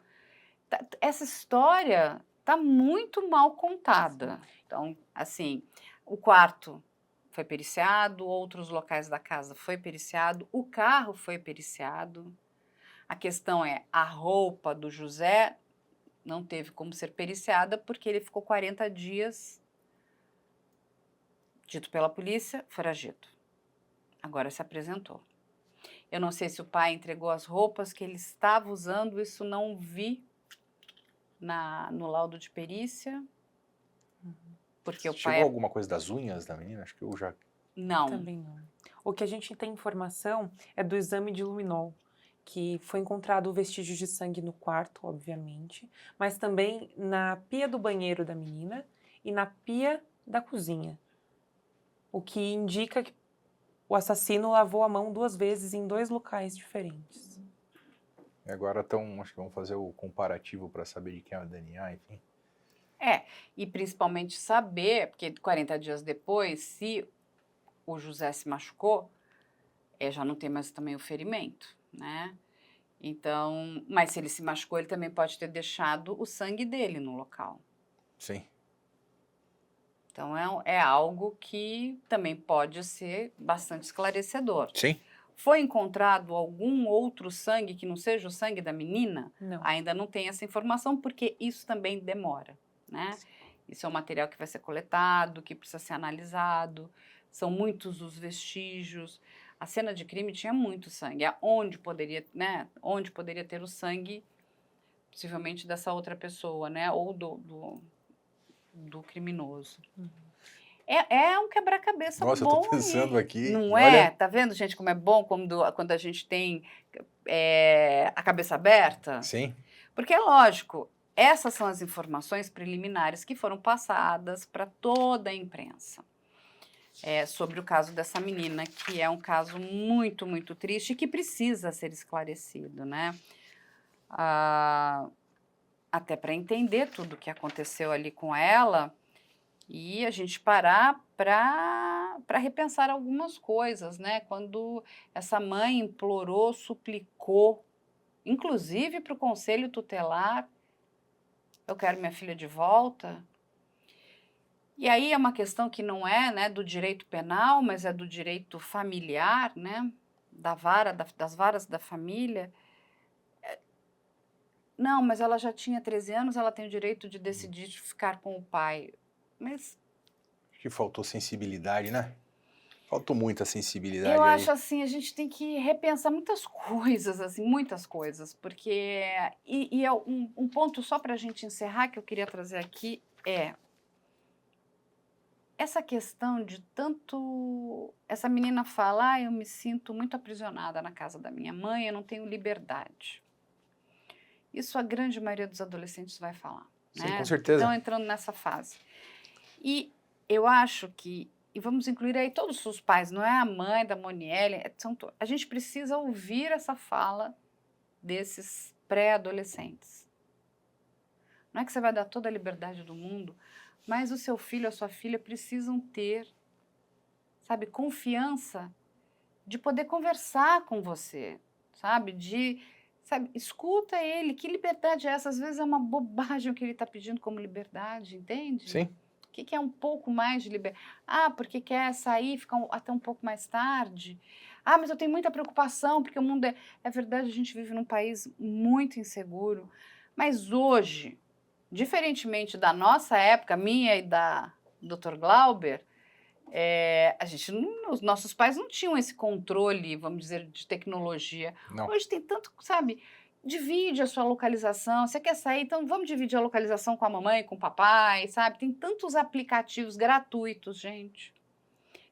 Essa história tá muito mal contada. Então, assim, o quarto foi periciado, outros locais da casa foi periciado, o carro foi periciado. A questão é, a roupa do José não teve como ser periciada porque ele ficou 40 dias, dito pela polícia, foragido. Agora se apresentou. Eu não sei se o pai entregou as roupas que ele estava usando, isso não vi no laudo de perícia. Porque o Chegou pai... alguma coisa das unhas da menina? Acho que eu já... Não. Também não. O que a gente tem informação é do exame de luminol, que foi encontrado vestígios de sangue no quarto, obviamente, mas também na pia do banheiro da menina e na pia da cozinha. O que indica que o assassino lavou a mão 2 vezes em 2 locais diferentes. E agora acho que vamos fazer o comparativo para saber de quem é o DNA, enfim. E principalmente saber, porque 40 dias depois, se o José se machucou, já não tem mais também o ferimento, né? Então, mas se ele se machucou, ele também pode ter deixado o sangue dele no local. Sim. Então, é algo que também pode ser bastante esclarecedor. Sim. Foi encontrado algum outro sangue que não seja o sangue da menina? Não. Ainda não tem essa informação, porque isso também demora, né? Isso é um material que vai ser coletado, que precisa ser analisado, são muitos os vestígios. A cena de crime tinha muito sangue, onde poderia ter o sangue, possivelmente dessa outra pessoa, né? Ou do criminoso. É um quebra-cabeça bom. Nossa, eu tô pensando aí. aqui. Não e é? olha, Tá vendo, gente, como é bom quando a gente tem a cabeça aberta? sim. Porque é lógico, essas são as informações preliminares que foram passadas para toda a imprensa. Sobre o caso dessa menina, que é um caso muito, muito triste e que precisa ser esclarecido, né? Até para entender tudo o que aconteceu ali com ela e a gente parar para repensar algumas coisas, né? Quando essa mãe implorou, suplicou, inclusive para o conselho tutelar, eu quero minha filha de volta. E aí é uma questão que não é, né, do direito penal, mas é do direito familiar, né, das varas da família. Não, mas ela já tinha 13 anos, ela tem o direito de decidir de ficar com o pai. Mas Acho que faltou sensibilidade, né? Faltou muita sensibilidade eu aí. acho assim, a gente tem que repensar muitas coisas, assim, muitas coisas, porque... E é um ponto só para a gente encerrar que eu queria trazer aqui é essa questão de tanto... Essa menina fala, eu me sinto muito aprisionada na casa da minha mãe, eu não tenho liberdade. Isso a grande maioria dos adolescentes vai falar. Sim, né? com certeza. Estão entrando nessa fase. E eu acho que, e vamos incluir aí todos os pais, não é a mãe da Monielle, a gente precisa ouvir essa fala desses pré-adolescentes. Não é que você vai dar toda a liberdade do mundo, mas o seu filho, a sua filha precisam ter, sabe, confiança de poder conversar com você, sabe, escuta ele, que liberdade é essa? Às vezes é uma bobagem o que ele está pedindo como liberdade, entende? Sim. O que é um pouco mais de liberdade? Porque quer sair, ficar até um pouco mais tarde. Mas eu tenho muita preocupação, porque o mundo é verdade, a gente vive num país muito inseguro. Mas hoje, diferentemente da nossa época, minha e da Dr. Glauber, os nossos pais não tinham esse controle, vamos dizer, de tecnologia. Não. Hoje tem tanto, sabe, divide a sua localização, você quer sair, então vamos dividir a localização com a mamãe, com o papai, sabe? Tem tantos aplicativos gratuitos, gente.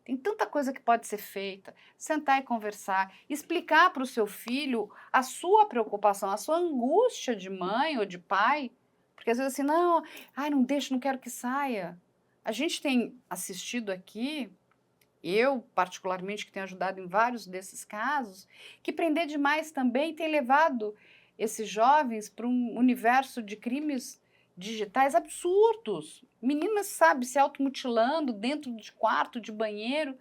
Tem tanta coisa que pode ser feita. Sentar e conversar, explicar para o seu filho a sua preocupação, a sua angústia de mãe ou de pai, porque às vezes assim, não deixa, não quero que saia. A gente tem assistido aqui, eu particularmente que tenho ajudado em vários desses casos, que prender demais também tem levado esses jovens para um universo de crimes digitais absurdos. Meninas, sabe, se automutilando dentro de quarto, de banheiro.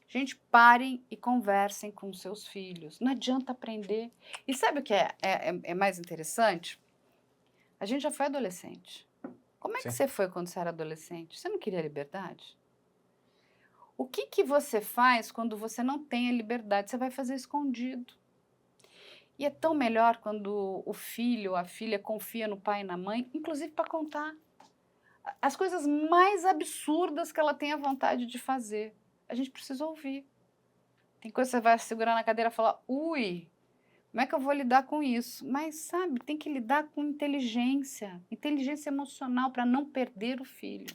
Gente, parem e conversem com seus filhos. Não adianta aprender. E sabe o que é mais interessante? A gente já foi adolescente. Como é que Sim. você foi quando você era adolescente? Você não queria liberdade? O que você faz quando você não tem a liberdade? Você vai fazer escondido. E é tão melhor quando o filho ou a filha confia no pai e na mãe, inclusive para contar as coisas mais absurdas que ela tem a vontade de fazer. A gente precisa ouvir. Tem coisa que você vai segurar na cadeira e falar, ui, como é que eu vou lidar com isso? Mas, sabe, tem que lidar com inteligência emocional para não perder o filho.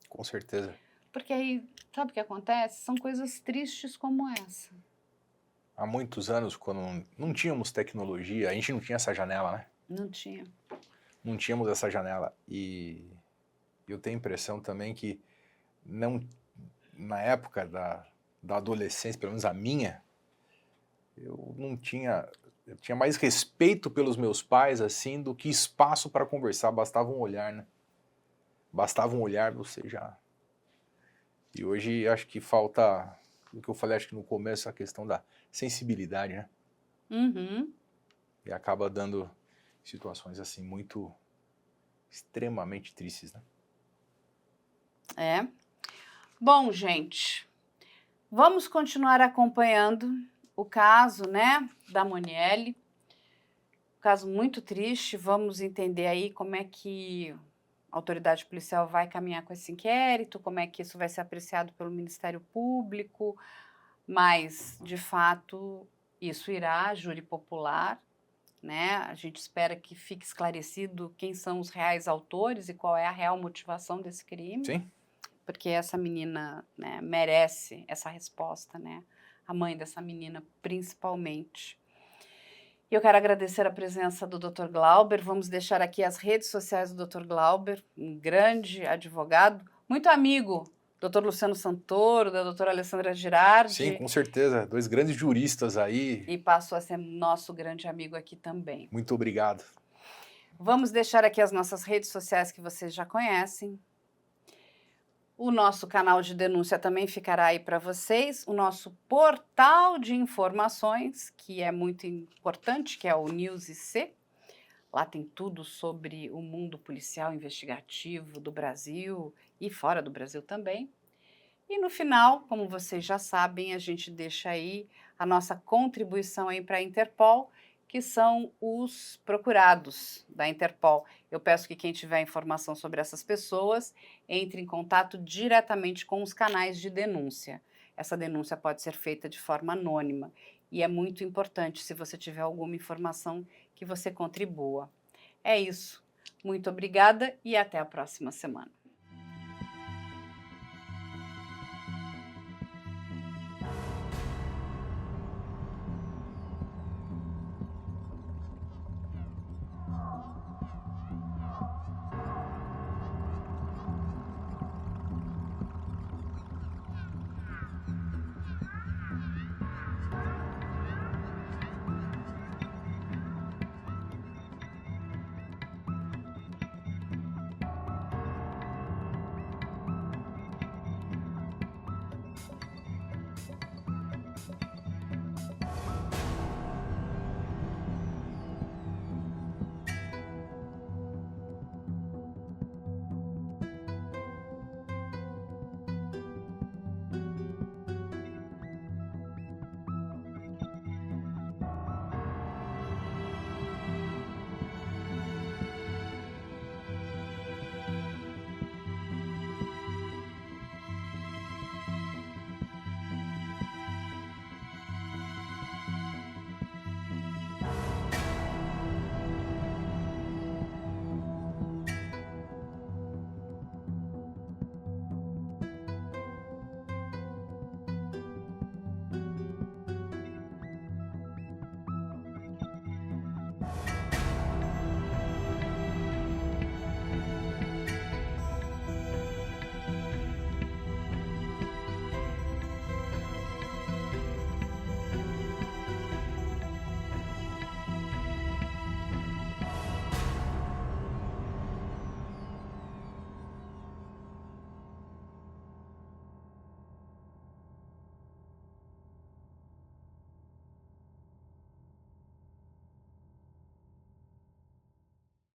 Com certeza. Porque aí, sabe o que acontece? São coisas tristes como essa. Há muitos anos, quando não tínhamos tecnologia, a gente não tinha essa janela, né? Não tinha. Não tínhamos essa janela. E eu tenho a impressão também que não, na época da adolescência, pelo menos a minha, eu tinha mais respeito pelos meus pais, assim, do que espaço para conversar. Bastava um olhar, né? Bastava um olhar, você já... E hoje acho que falta, o que eu falei, acho que no começo, a questão da sensibilidade, né? Uhum. E acaba dando situações, assim, muito, extremamente tristes, né? É. Bom, gente, vamos continuar acompanhando o caso, né, da Monielle. Caso muito triste, vamos entender aí como é que a autoridade policial vai caminhar com esse inquérito, como é que isso vai ser apreciado pelo Ministério Público, mas, de fato, isso irá a júri popular, né? A gente espera que fique esclarecido quem são os reais autores e qual é a real motivação desse crime. Sim. Porque essa menina, né, merece essa resposta, né? A mãe dessa menina, principalmente. E eu quero agradecer a presença do Dr. Glauber. Vamos deixar aqui as redes sociais do Dr. Glauber, um grande advogado, muito amigo do Dr. Luciano Santoro, da doutora Alessandra Girardi. Sim, com certeza. 2 grandes juristas aí. E passou a ser nosso grande amigo aqui também. Muito obrigado. Vamos deixar aqui as nossas redes sociais que vocês já conhecem. O nosso canal de denúncia também ficará aí para vocês. O nosso portal de informações, que é muito importante, que é o News IC. Lá tem tudo sobre o mundo policial investigativo do Brasil e fora do Brasil também. E no final, como vocês já sabem, a gente deixa aí a nossa contribuição aí para a Interpol, que são os procurados da Interpol. Eu peço que quem tiver informação sobre essas pessoas entre em contato diretamente com os canais de denúncia. Essa denúncia pode ser feita de forma anônima e é muito importante, se você tiver alguma informação, que você contribua. É isso. Muito obrigada e até a próxima semana.